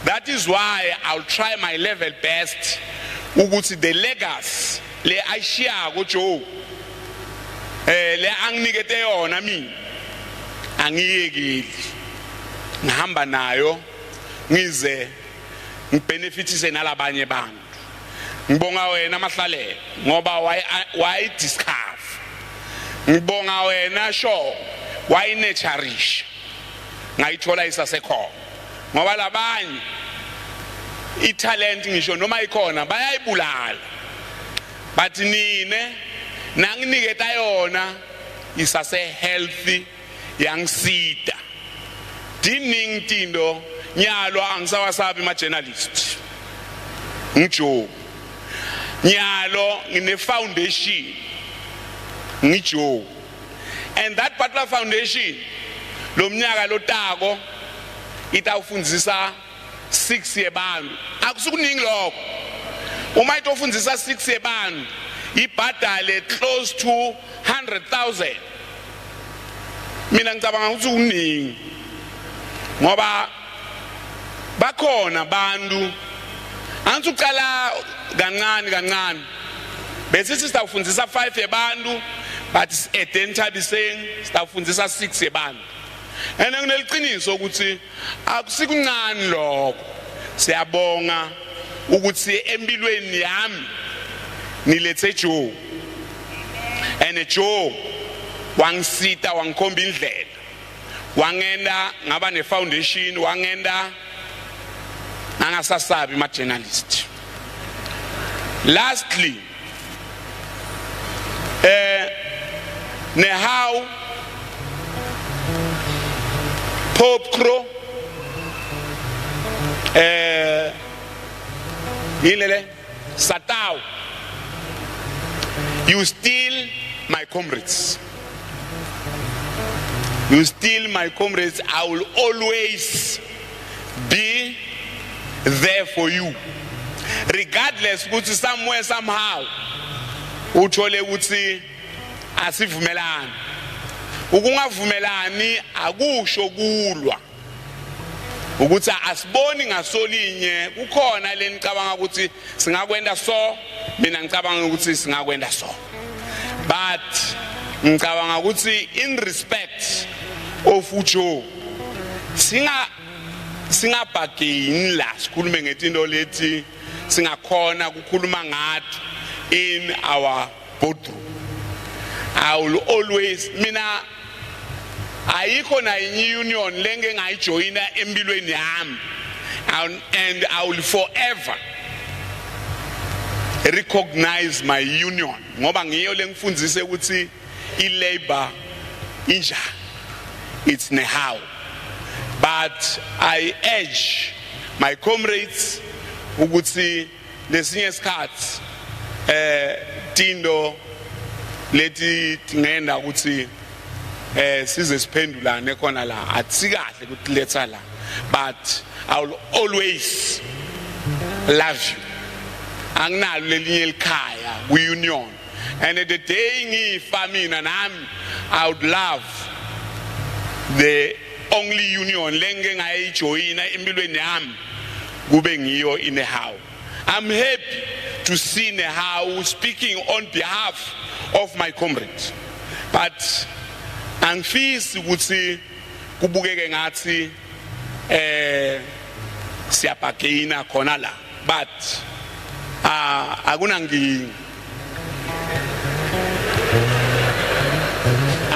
That is why I'll try my level best ukuthi the legacy le ayishiya kuJoe le anginikete yona mina angiyekeli, ngihamba nayo ngize ngibenefitise nalabanye bantu. Ngibonga wena Mahlalele ngoba why discover. Ngibonga wena Sho why nurturisha ngayithola isasekhona ngoba labanye italent ngisho noma ikhona bayayibulala, but nine nanginiketa yona isase healthy yangisida. Dining tindo nyalo angisawasabi ma journalist ngiJoe, nyalo ngine foundation ngiJoe, and that particular foundation lo mnyaka lotako itawufundzisa 6 yebantu. Akusikuningi lokho. Uma itofundzisa 6 yebantu ibhadale close to 100,000. Mina ngicabanga ukuthi uningi ngoba bakhona abantu angithi uqala kancane bese sitawufundzisa 5 yebantu but edenta biseng sitawufundzisa 6 yebantu. And ngineliqiniso ukuthi akusikuncane lokho. Siyabonga ukuthi empilweni yami nilethe Joe, and Joe wangisita wangikhomba indlela, wangenda ngaba ne foundation, wangenda angasasabi ma journalist. Lastly, ne how Pope Crow Hilele Satao, you still my comrades. You still my comrades. I will always be there for you, regardless ukuthi somewhere somehow uthole ukuthi asivumelana, Ukungavumelani akusho kulwa. Ukuthi asiboni ngasolinye kukhona lenicabanga ukuthi singakwenda so mina ngicabanga ukuthi singakwenda so. But ngicabanga ukuthi in respect of uJoe singabhageni la sikhulume ngezinto lethi singakhona ukukhuluma ngathi in our boardroom. I will always mina ayikho na union lenge ngayijoina empilweni yami, and I will forever recognize my union ngoba ngiyo lengifundzise ukuthi ilabor inja it's nehaw. But I urge my comrades ukuthi lesinye isikhathi tindo leti ngenda ukuthi size siphendulane khona la atsikahle ukuthi letha la, but I will always love you. Anginalo lelinye likhaya ku-union, and at the day ngifa mina nami I would love the only union lenge ngayijoyina empilweni yami kube ngiyo inehaw. I'm happy to see Nehaw speaking on behalf of my comrades, but angifisi ukuthi kubukeke ngathi siyabhagina khona la, but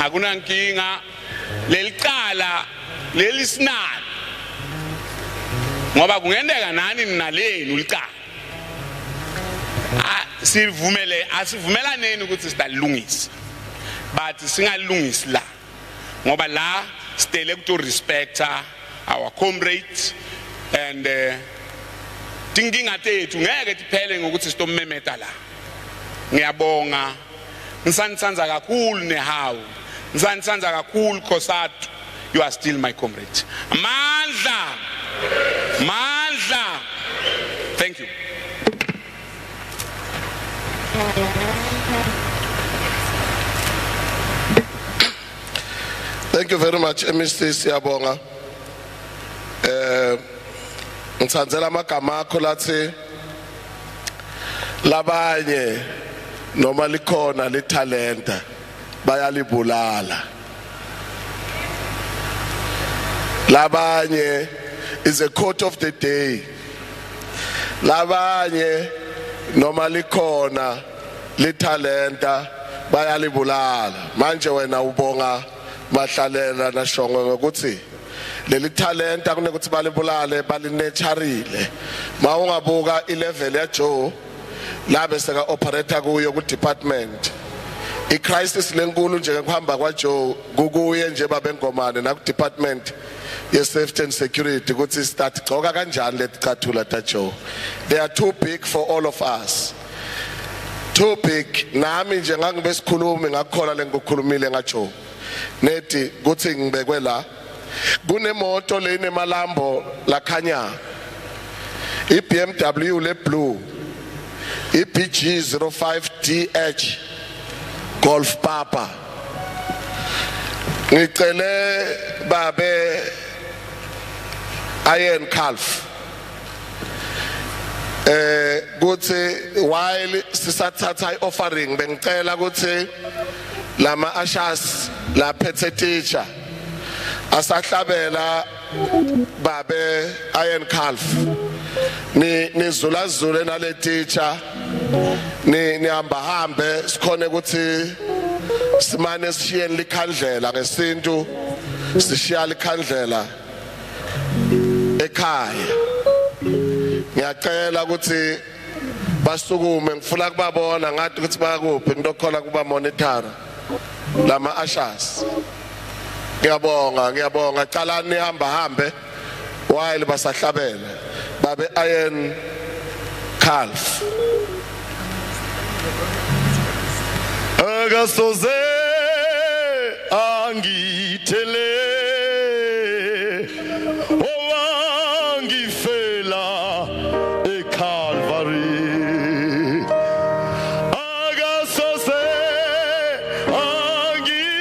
akunankinga lelicala lelisnani ngoba kungendeka nani nalenu licala. Asivumelaneni ukuthi sitalungisa, but singalungisi la ngoba la stele to respect our comrades, and tinkinga tethu ngeke tiphele ngokuthi sitomemeta la. Ngiyabonga, ngisanitsandza kakhulu Nehaw, ngisanitsandza kakhulu Khosatu, you are still my comrade. Mandla. Thank you. Thank you very much, Mr. Siyabonga. Ngitsandzela amagama akho lathi labanye noma likhona lithalenta bayalibulala. Labanye is a quote of the day. Labanye noma likhona lithalenta bayalibulala. Manje wena ubonga mahlalela nashongo ngokuthi leli talenta kunekuthi balibulale balinetharile. Mawungabuka ilevel ya Joe labe seka operator kuyo ku department, I crisis lenkulu nje kuhamba kwa Joe kukuye nje babengomane na ku department ye safety and security ukuthi start gcoka kanjani leticathula ta Joe. They are too big for all of us, too big. Nami nje ngangibe sikhulumi ngakhola lengikhulumile nga Joe nethi kuthi ngibekwe la kunemoto leyineMalambo lakhanya, iBMW le blue, iBG 05DH Golf Papa. Ngicele babe Iron Calf kuthi while sisathatha offering bengicela ukuthi lama ashas la phethe teacher asahlabela babe Iron Calf nizulazule nale teacher nihamba hambe sikhone ukuthi simane sishiyeni likhandlela ngesintu, sishiya likhandlela ekhaya. Ngiyacela ukuthi basukume, ngifuna kubabona ngathi ukuthi bayakuphi ngidokhola kuba monitor lama ashas. Ngiyabonga cala nihamba hambe while basahlabela babe Iron Calf. Agasoze angithele owangifela eCalvary. Agasoze angithele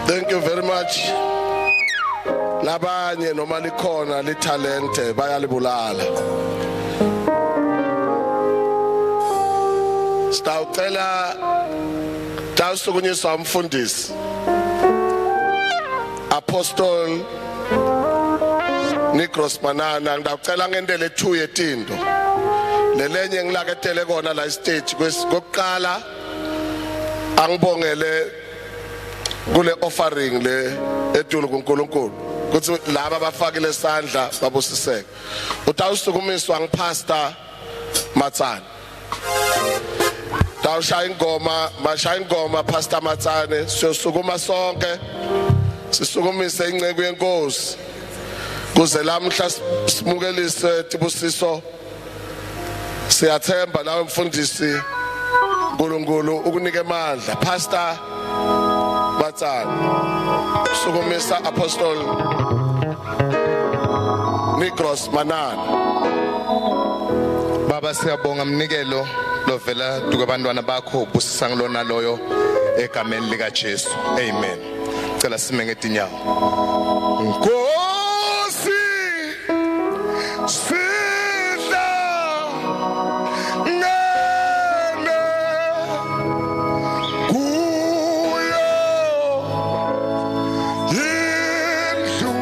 Thank you very much. Labanye noma likhona litalente bayalibulala. Stawucela tawusukunyiswa umfundisi Apostle Nikros Manana ngicela ngendele 2 yetindo. Lelenye ngilaketele kona la stage kokuqala angibongele kule offering le etulu kuNkulunkulu kuthi laba abafakile isandla babusiseke. Utawusukumiswa ngipastor Matsane. Tawushaya ingoma Pastor Matsane siyosukuma sonke sisukumise inceke yenkosi kuze lamhla simukelise tibusiso. Siyathemba nawe mfundisi uNkulunkulu ukunike amandla Pastor Matsane sukumisa Apostle Nikros Manana. Baba siyabonga mnikelo lovela tukabantwana bakho busisa ngilona loyo egameni lika Jesu. Amen. Cela sime ngetinyawo. Nkosi sidla ngene kuyo yindlu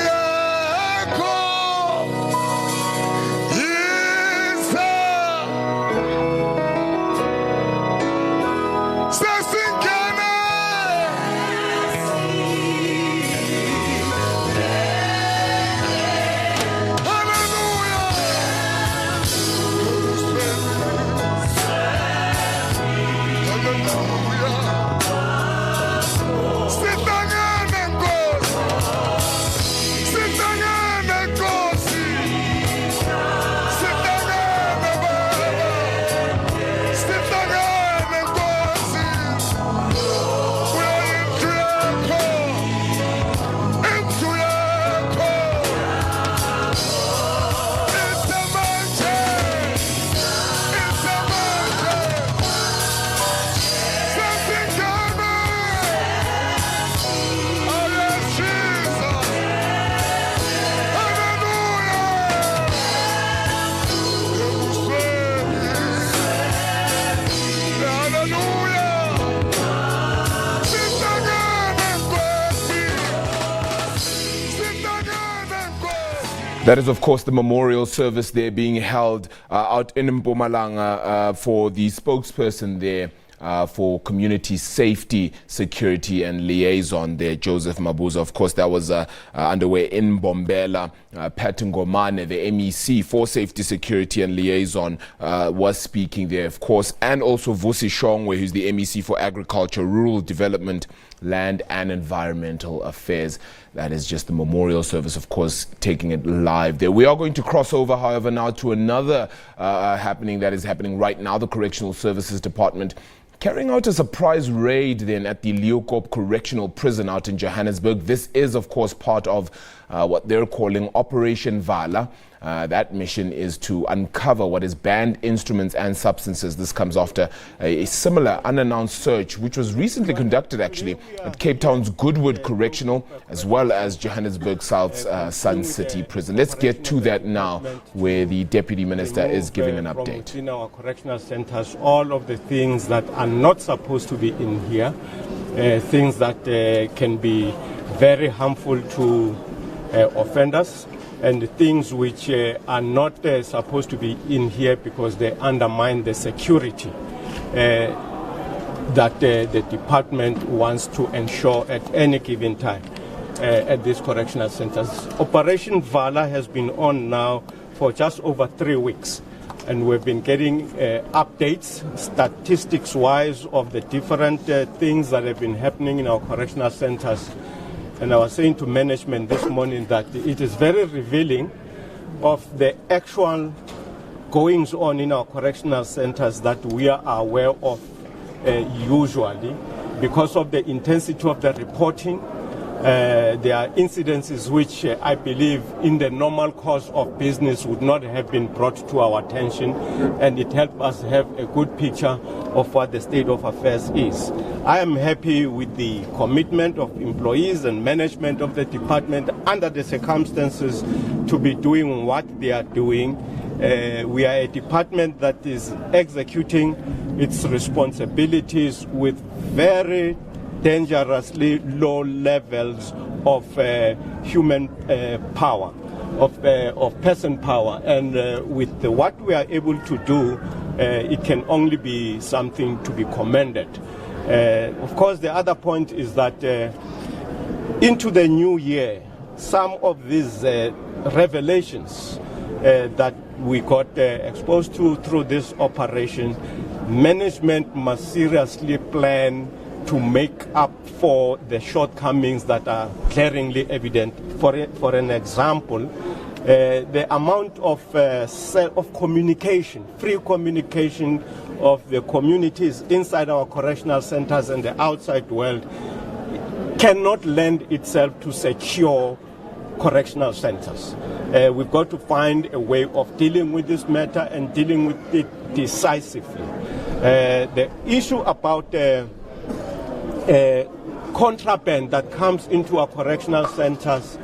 yakho yiza sesingena That is, of course, the memorial service there being held out in Mpumalanga for the spokesperson there for community safety, security and liaison there, Joseph Mabuza. Of course, that was underway in Mbombela. Pat Ngomane, the MEC for safety, security and liaison, was speaking there, of course, and also Vusi Shongwe, who's the MEC for agriculture, rural development, land and environmental affairs. That is just the memorial service, of course, taking it live there. We are going to cross over, however, now to another happening that is happening right now. The Correctional Services Department carrying out a surprise raid then at the Leeuwkop Correctional Prison out in Johannesburg. This is, of course, part of what they're calling Operation Vala. That mission is to uncover what is banned instruments and substances. This comes after a similar unannounced search which was recently conducted actually at Cape Town's Goodwood Correctional as well as Johannesburg South's Sun City Prison. Let's get to that now where the Deputy Minister is giving an update. In our correctional centers, all of the things that are not supposed to be in here, things that can be very harmful to offenders, and things which are not supposed to be in here because they undermine the security that the department wants to ensure at any given time at these correctional centers. Operation Vala has been on now for just over 3 weeks, and we've been getting updates, statistics-wise, of the different things that have been happening in our correctional centers. And I was saying to management this morning that it is very revealing of the actual goings on in our correctional centers that we are aware of usually, because of the intensity of the reporting, There are incidences which I believe in the normal course of business would not have been brought to our attention, and it helped us have a good picture of what the state of affairs is. I am happy with the commitment of employees and management of the department under the circumstances to be doing what they are doing. We are a department that is executing its responsibilities with very dangerously low levels of human power, of person power, and with what we are able to do, it can only be something to be commended. Of course, the other point is that into the new year, some of these revelations that we got exposed to through this operation, management must seriously plan to make up for the shortcomings that are glaringly evident. For an example, the amount of communication, free communication of the communities inside our correctional centers and the outside world cannot lend itself to secure correctional centers. We've got to find a way of dealing with this matter and dealing with it decisively. The issue about contraband that comes into our correctional centers,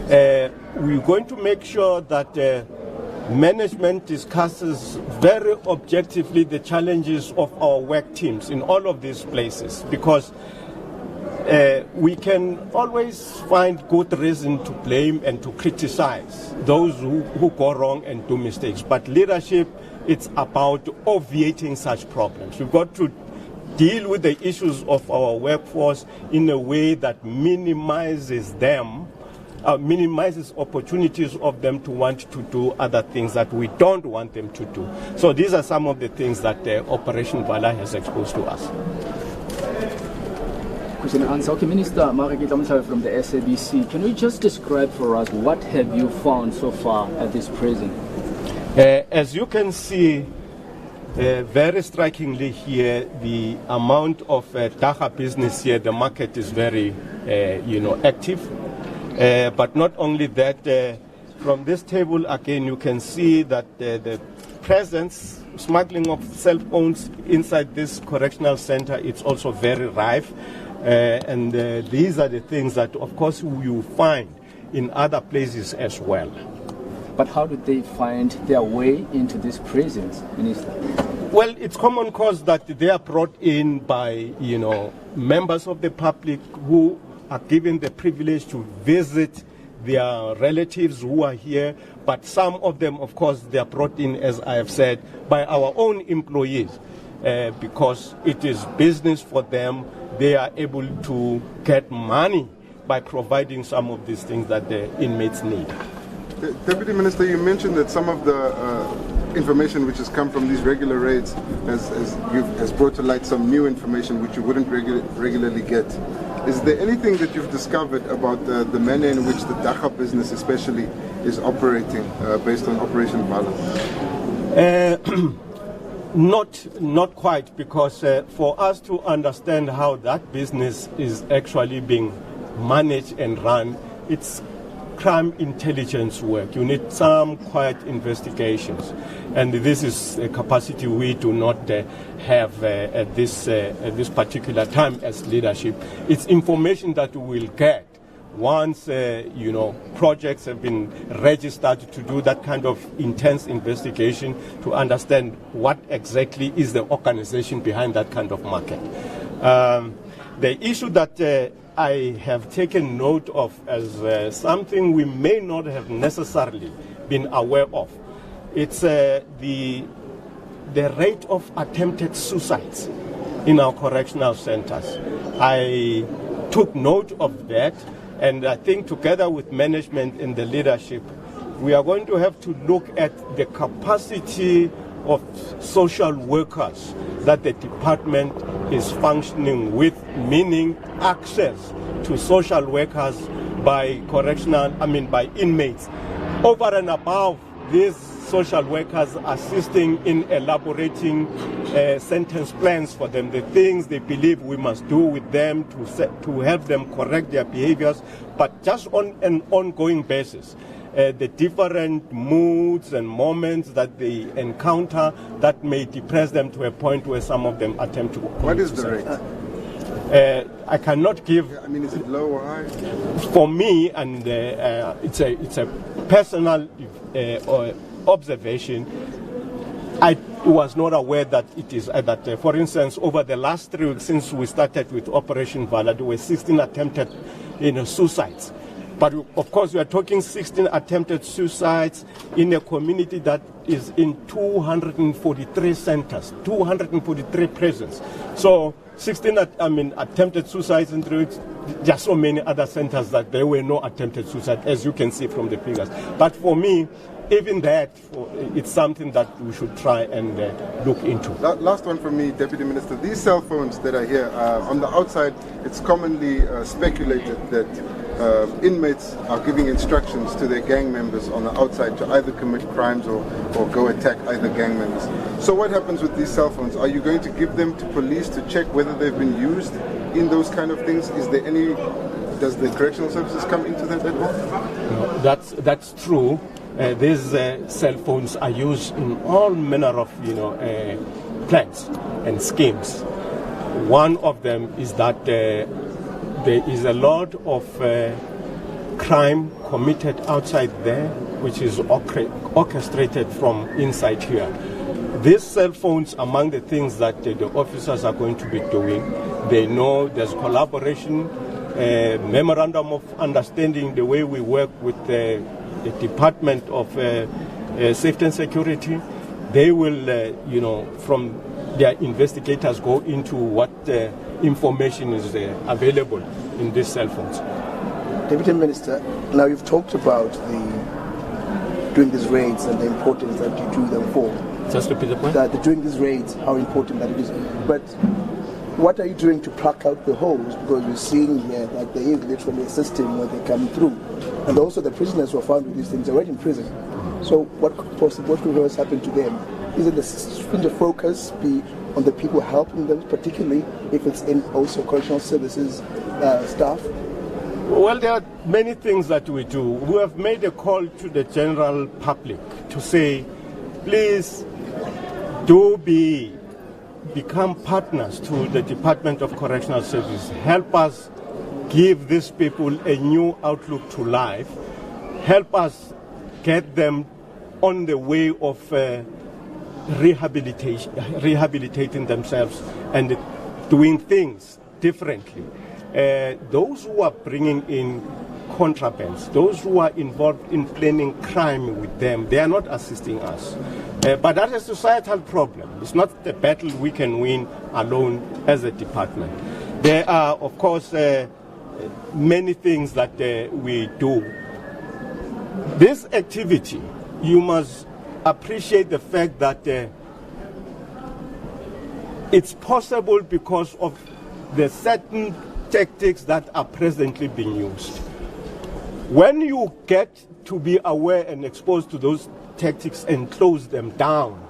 we're going to make sure that management discusses very objectively the challenges of our work teams in all of these places, because we can always find good reason to blame and to criticize those who go wrong and do mistakes. But leadership, it's about obviating such problems. We've got to deal with the issues of our workforce in a way that minimizes them, minimizes opportunities of them to want to do other things that we don't want them to do. So these are some of the things that Operation Vala has exposed to us. Question and answer. Okay, Minister Marikit Lamhlari from the SABC. Can you just describe for us what have you found so far at this prison? As you can see, very strikingly here, the amount of Dacha business here, the market is very, active. But not only that, from this table again, you can see that the presence, smuggling of cell phones inside this correctional center, it's also very rife. And these are the things that, of course, you find in other places as well. But how did they find their way into these prisons, Minister? Well, it's common cause that they are brought in by, members of the public who are given the privilege to visit their relatives who are here. But some of them, of course, they are brought in, as I have said, by our own employees because it is business for them. They are able to get money by providing some of these things that the inmates need. Deputy Minister, you mentioned that some of the information which has come from these regular raids has brought to light some new information which you wouldn't regularly get. Is there anything that you've discovered about the manner in which the Dacha business especially is operating based on Operation Vala? Not quite, because for us to understand how that business is actually being managed and run, it's crime intelligence work. You need some quiet investigations, and this is a capacity we do not have at this particular time as leadership. It's information that we will get once projects have been registered to do that kind of intense investigation to understand what exactly is the organization behind that kind of market. The issue that I have taken note of as something we may not have necessarily been aware of, it's the rate of attempted suicides in our correctional centers. I took note of that, and I think together with management and the leadership, we are going to have to look at the capacity of social workers that the department is functioning with, meaning access to social workers by inmates over and above these social workers assisting in elaborating sentence plans for them, the things they believe we must do with them to help them correct their behaviors, but just on an ongoing basis. The different moods and moments that they encounter that may depress them to a point where some of them attempt to commit What is the suicide. rate? I cannot give. I mean, is it low or high? For me, and it's a personal observation, I was not aware that it is that. For instance, over the last 3 weeks since we started with Operation Vala, there were 16 attempted suicides. But of course, we are talking 16 attempted suicides in a community that is in 243 centers, 243 prisons. So 16 attempted suicides in 3 weeks. There are so many other centers that there were no attempted suicide, as you can see from the figures. But for me, even that, it's something that we should try and look into. Last one from me, Deputy Minister. These cell phones that are here, on the outside, it's commonly speculated that inmates are giving instructions to their gang members on the outside to either commit crimes or go attack either gang members. So what happens with these cell phones? Are you going to give them to police to check whether they've been used in those kind of things? Is there any, does the correctional services come into that at all? No, that's true. These cell phones are used in all manner of plans and schemes. One of them is that there is a lot of crime committed outside there, which is orchestrated from inside here. These cell phones, among the things that the officers are going to be doing, they know there's collaboration, memorandum of understanding, the way we work with the Department of Safety and Security. They will, from their investigators, go into what information is available in these cell phones. Deputy Minister, now you've talked about doing these raids and the importance that you do them for. Just repeat the point. Doing these raids, how important that it is. But what are you doing to plug out the holes? Because we're seeing here that there is literally a system where they come through. And also the prisoners who are found with these things are already in prison. So what could happen to them? Is it the focus be on the people helping them, particularly if it's in also correctional services staff? Well, there are many things that we do. We have made a call to the general public to say, please do become partners to the Department of Correctional Services. Help us give these people a new outlook to life. Help us get them on the way of rehabilitating themselves and doing things differently. Those who are bringing in contrabands, those who are involved in planning crime with them, they are not assisting us. But that's a societal problem. It's not a battle we can win alone as a department. There are, of course, many things that we do. This activity, you must appreciate the fact that it's possible because of the certain tactics that are presently being used. When you get to be aware and exposed to those tactics and close them down,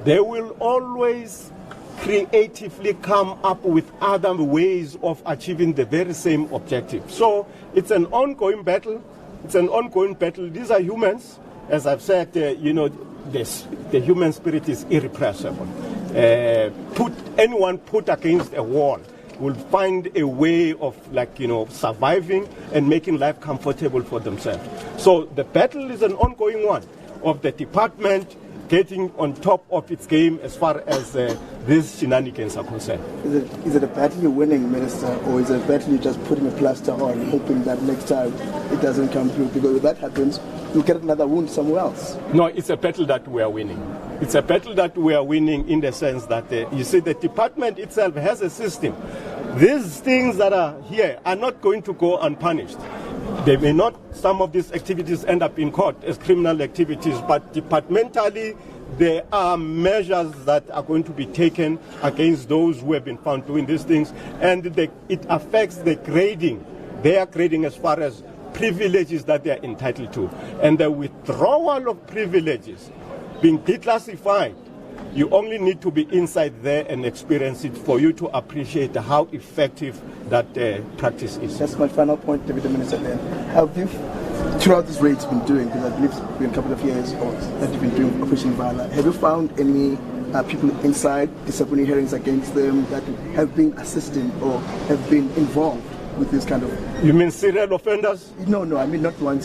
they will always creatively come up with other ways of achieving the very same objective. So it's an ongoing battle. It's an ongoing battle. These are humans. As I've said, the human spirit is irrepressible. Anyone put against a wall will find a way of surviving and making life comfortable for themselves. So the battle is an ongoing one of the department getting on top of its game as far as these shenanigans are concerned. Is it a battle you're winning, Minister, or is it a battle you're just putting a plaster on, hoping that next time it doesn't come through? Because if that happens, you'll get another wound somewhere else. No, it's a battle that we are winning. It's a battle that we are winning in the sense that, you see, the department itself has a system. These things that are here are not going to go unpunished. They may not, some of these activities end up in court as criminal activities, but departmentally there are measures that are going to be taken against those who have been found doing these things, and it affects the grading, their grading as far as privileges that they are entitled to. And the withdrawal of privileges being declassified. You only need to be inside there and experience it for you to appreciate how effective that practice is. That's my final point, Deputy Minister. Then, have you, throughout this raid, been doing? Because I believe it's been a couple of years that you've been doing Operation Vala. Have you found any people inside disciplinary hearings against them that have been assisting or have been involved with this kind of? You mean serial offenders? No, I mean not one.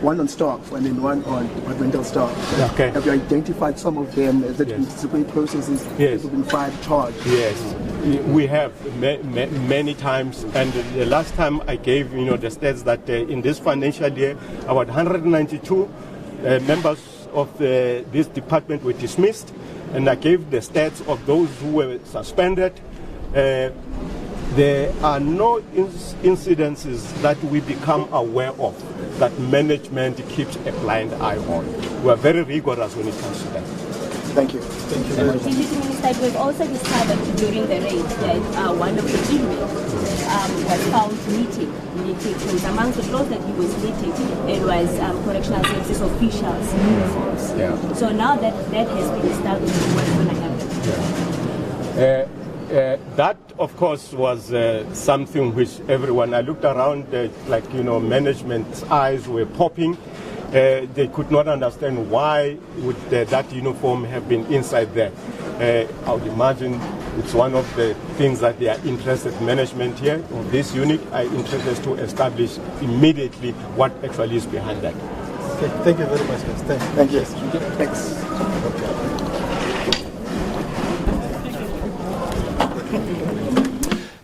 One on staff and then one on departmental staff. Okay. Have you identified some of them? Has there been disciplinary processes? Yes. People been fired, charged? Yes, we have many times. And the last time I gave, the stats that in this financial year, about 192 members of this department were dismissed, and I gave the stats of those who were suspended. There are no incidences that we become aware of that management keeps a blind eye on. We are very rigorous when it comes to that. Thank you. Thank you very much. Deputy Minister, we've also discovered during the raid that one of the inmates was found knitting. Amongst the clothes that he was knitting, it was correctional services officials' uniforms. Yeah. So now that has been established, what's going to happen? That, of course, was something which everyone, I looked around, management's eyes were popping. They could not understand why would that uniform have been inside there. I would imagine it's one of the things that they are interested, management here of this unit are interested to establish immediately what actually is behind that. Okay, thank you very much, guys. Thank you. Thanks.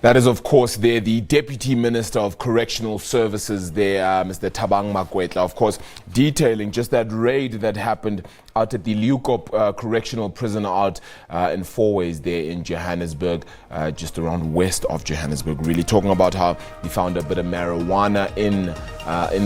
That is, of course, the Deputy Minister of Correctional Services there, Mr. Thabang Makwetla, of course, detailing just that raid that happened out at the Leeuwkop Correctional Prison out in Fourways there in Johannesburg, just around west of Johannesburg, really talking about how he found a bit of marijuana in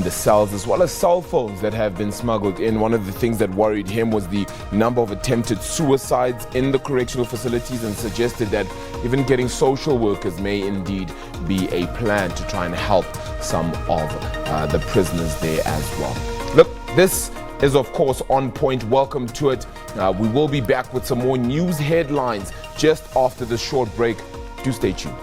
the cells, as well as cell phones that have been smuggled in. One of the things that worried him was the number of attempted suicides in the correctional facilities, and suggested that even getting social workers may indeed be a plan to try and help some of the prisoners there as well. Look, this is of course On Point. Welcome to it. We will be back with some more news headlines just after this short break. Do stay tuned.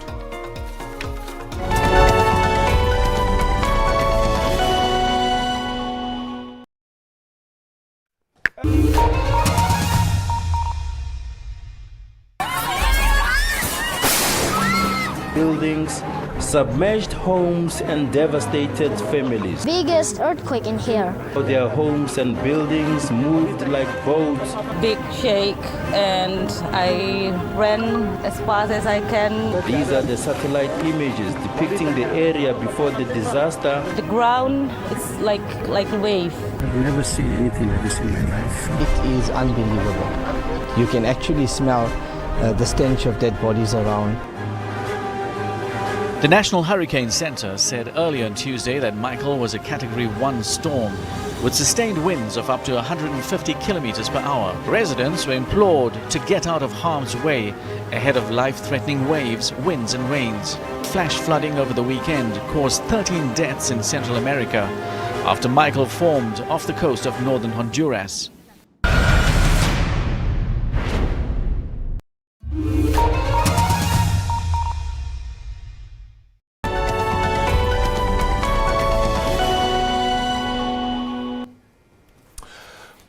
Buildings, submerged homes and devastated families. Biggest earthquake in here. Their homes and buildings moved like boats. Big shake, and I ran as fast as I can. These are the satellite images depicting the area before the disaster. The ground is like a wave. I've never seen anything like this in my life. It is unbelievable. You can actually smell the stench of dead bodies around. The National Hurricane Center said earlier on Tuesday that Michael was a Category 1 storm with sustained winds of up to 150 kilometers per hour. Residents were implored to get out of harm's way ahead of life-threatening waves, winds and rains. Flash flooding over the weekend caused 13 deaths in Central America after Michael formed off the coast of northern Honduras.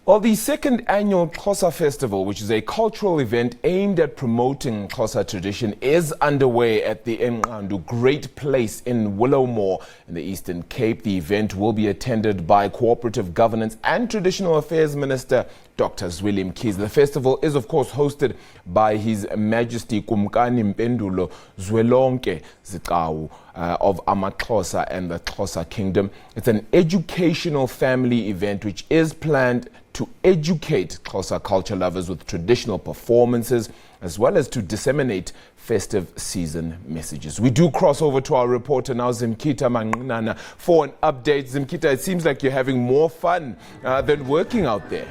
Well, the second annual Xhosa Festival, which is a cultural event aimed at promoting Xhosa tradition, is underway at the Enqandu Great Place in Willowmore in the Eastern Cape. The event will be attended by Cooperative Governance and Traditional Affairs Minister Dr. Zweli Mkhize. The festival is, of course, hosted by His Majesty Kumkani Mpendulo Zwelonke Zikawu of AmaXhosa and the Xhosa Kingdom. It's an educational family event which is planned to educate Xhosa culture lovers with traditional performances, as well as to disseminate festive season messages. We do cross over to our reporter now, Zimkita Manqinana, for an update. Zimkita, it seems like you're having more fun than working out there.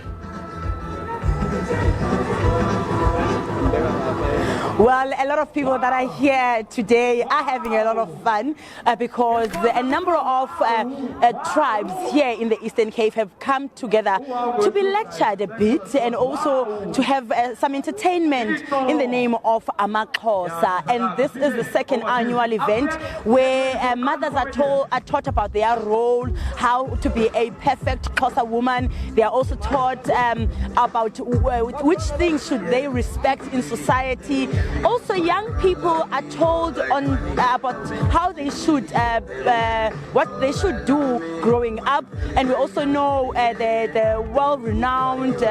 Well, a lot of people that are here today are having a lot of fun because a number of tribes here in the Eastern Cape have come together to be lectured a bit and also to have some entertainment in the name of Amaxhosa. And this is the second annual event where mothers are taught about their role, how to be a perfect Xhosa woman. They are also taught about which things should they respect in society. Also, young people are told about how they should, what they should do growing up, and we also know the well-renowned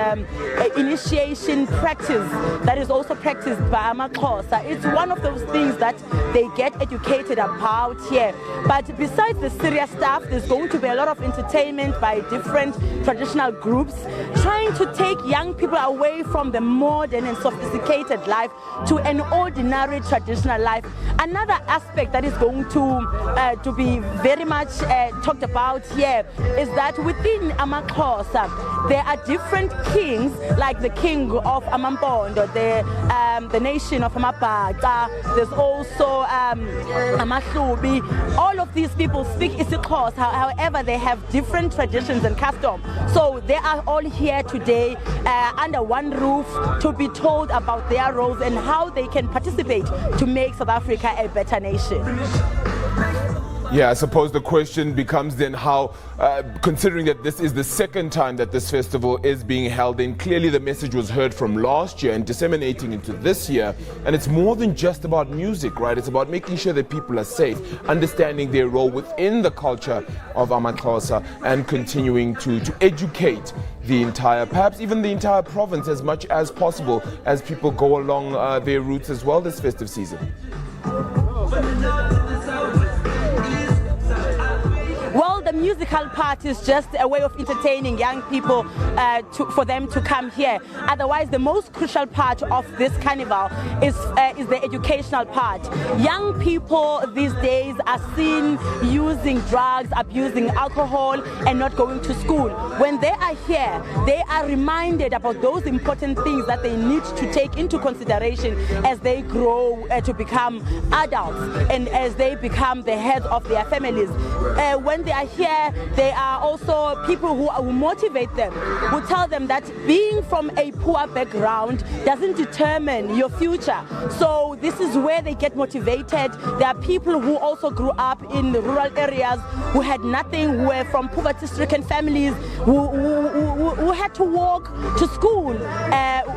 initiation practice that is also practiced by Amaxhosa. It's one of those things that they get educated about here. But besides the serious stuff, there's going to be a lot of entertainment by different traditional groups, trying to take young people away from the modern and sophisticated life to an ordinary traditional life. Another aspect that is going to be very much talked about here is that within Amaxhosa there are different kings, like the king of Amampondo, the nation of Amabhaca. There's also Amahlubi. All of these people speak isiXhosa, however they have different traditions and customs. So they are all here today under one roof to be told about their roles and how they can participate to make South Africa a better nation. Yeah, I suppose the question becomes then how, considering that this is the second time that this festival is being held, and clearly the message was heard from last year and disseminating into this year, and it's more than just about music, right? It's about making sure that people are safe, understanding their role within the culture of Amaxhosa, and continuing to educate the entire, perhaps even the entire province as much as possible as people go along their routes as well this festive season. Well, the musical part is just a way of entertaining young people for them to come here. Otherwise, the most crucial part of this carnival is the educational part. Young people these days are seen using drugs, abusing alcohol, and not going to school. When they are here, they are reminded about those important things that they need to take into consideration as they grow to become adults and as they become the heads of their families. When they are here, they are also people who motivate them, who tell them that being from a poor background doesn't determine your future. So this is where they get motivated. There are people who also grew up in the rural areas, who had nothing, who were from poverty-stricken families, who had to walk to school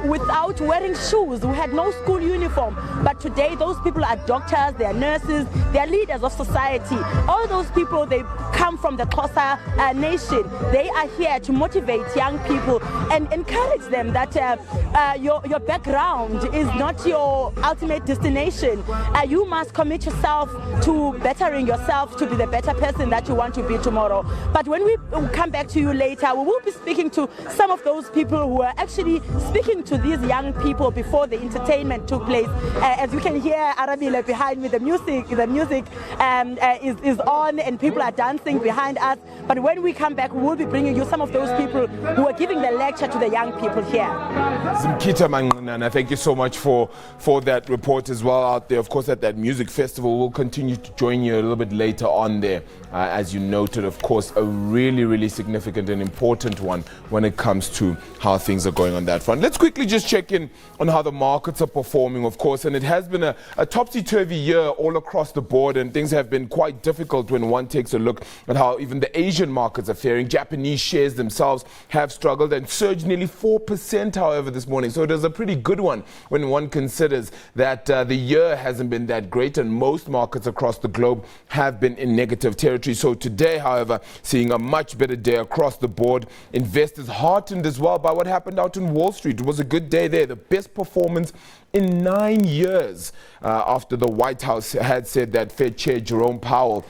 without wearing shoes, who had no school uniform. But today, those people are doctors, they are nurses, they are leaders of society. All those people, they come from the Xhosa nation. They are here to motivate young people and encourage them that your background is not your ultimate destination. You must commit yourself to bettering yourself to be the better person that you want to be tomorrow. But when we come back to you later, we will be speaking to some of those people who are actually speaking to these young people before the entertainment took place. As you can hear Arabile behind me, the music is on and people are dancing behind us. But when we come back, we will be bringing you some of those people who are giving the lecture to the young people here. Zimkita Mangunana, thank you so much for that report as well out there. Of course, at that music festival, we'll continue to join you a little bit later on there. As you noted, of course, a really, really significant and important one when it comes to how things are going on that front. Let's quickly just check in on how the markets are performing, of course. And it has been a topsy-turvy year all across the board, and things have been quite difficult when one takes a look at how even the Asian markets are faring. Japanese shares themselves have struggled and surged nearly 4%, however, this morning. So it is a pretty good one when one considers that the year hasn't been that great, and most markets across the globe have been in negative territory. So today, however, seeing a much better day across the board. Investors heartened as well by what happened out in Wall Street. It was a good day there, the best performance in 9 years after the White House had said that Fed Chair Jerome Powell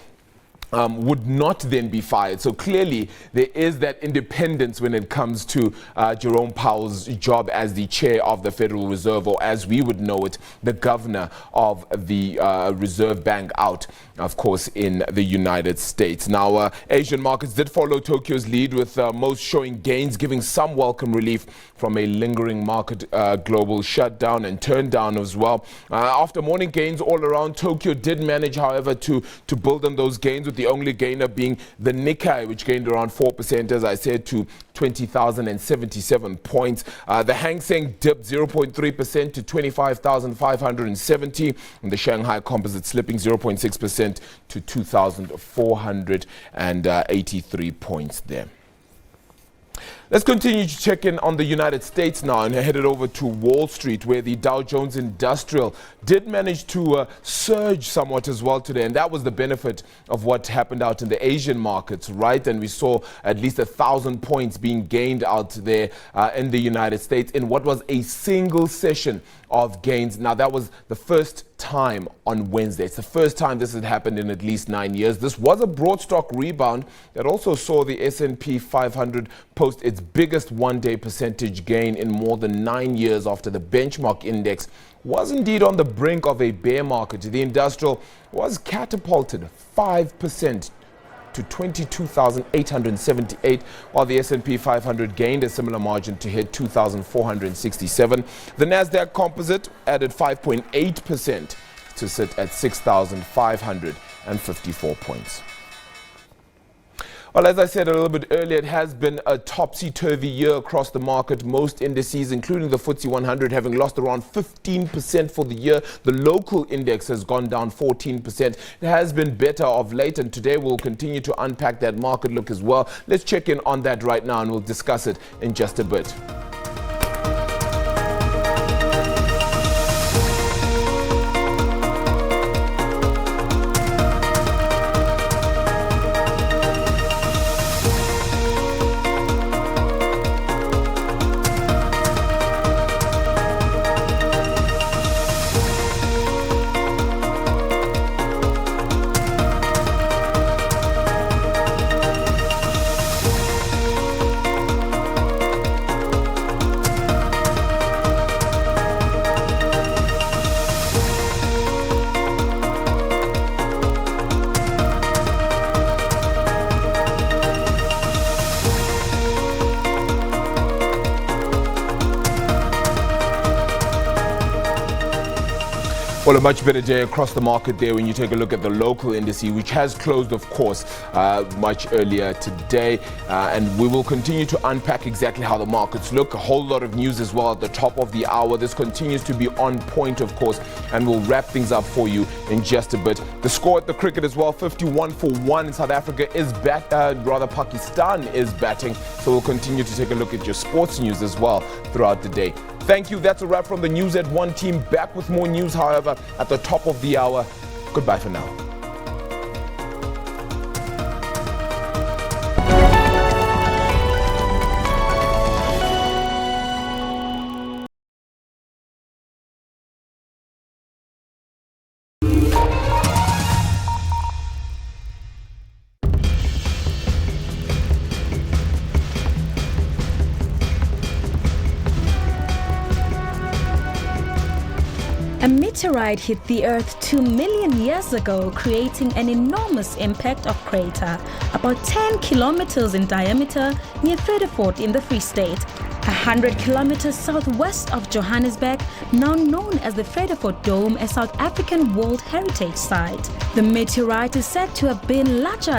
would not then be fired. So clearly there is that independence when it comes to Jerome Powell's job as the chair of the Federal Reserve, or as we would know it, the governor of the Reserve Bank out, of course, in the United States. Now, Asian markets did follow Tokyo's lead, with most showing gains, giving some welcome relief from a lingering market global shutdown and turn down as well. After morning gains all around, Tokyo did manage, however, to build on those gains, with the only gainer being the Nikkei, which gained around 4%, as I said, to 20,077 points. The Hang Seng dipped 0.3% to 25,570, and the Shanghai Composite slipping 0.6% to 2,483 points there. Let's continue to check in on the United States now and headed over to Wall Street, where the Dow Jones Industrial did manage to surge somewhat as well today. And that was the benefit of what happened out in the Asian markets, right? And we saw at least 1,000 points being gained out there in the United States in what was a single session of gains. Now, that was the first time on Wednesday. It's the first time this had happened in at least 9 years. This was a broad stock rebound that also saw the S&P 500 post its biggest one-day percentage gain in more than 9 years after the benchmark index was indeed on the brink of a bear market. The industrial was catapulted 5% to 22,878, while the S&P 500 gained a similar margin to hit 2,467. The Nasdaq Composite added 5.8% to sit at 6,554 points. Well, as I said a little bit earlier, it has been a topsy-turvy year across the market. Most indices, including the FTSE 100, having lost around 15% for the year. The local index has gone down 14%. It has been better of late, and today we'll continue to unpack that market look as well. Let's check in on that right now, and we'll discuss it in just a bit. Well, a much better day across the market there when you take a look at the local indice, which has closed, of course, much earlier today. And we will continue to unpack exactly how the markets look. A whole lot of news as well at the top of the hour. This continues to be on point, of course, and we'll wrap things up for you in just a bit. The score at the cricket as well, 51-1. South Africa is Pakistan is batting. So we'll continue to take a look at your sports news as well throughout the day. Thank you. That's a wrap from the News at 1 team. Back with more news, however, at the top of the hour. Goodbye for now. A meteorite hit the Earth 2 million years ago, creating an enormous impact of crater, about 10 kilometers in diameter, near Vredefort in the Free State, 100 kilometers southwest of Johannesburg, now known as the Vredefort Dome, a South African World Heritage Site. The meteorite is said to have been larger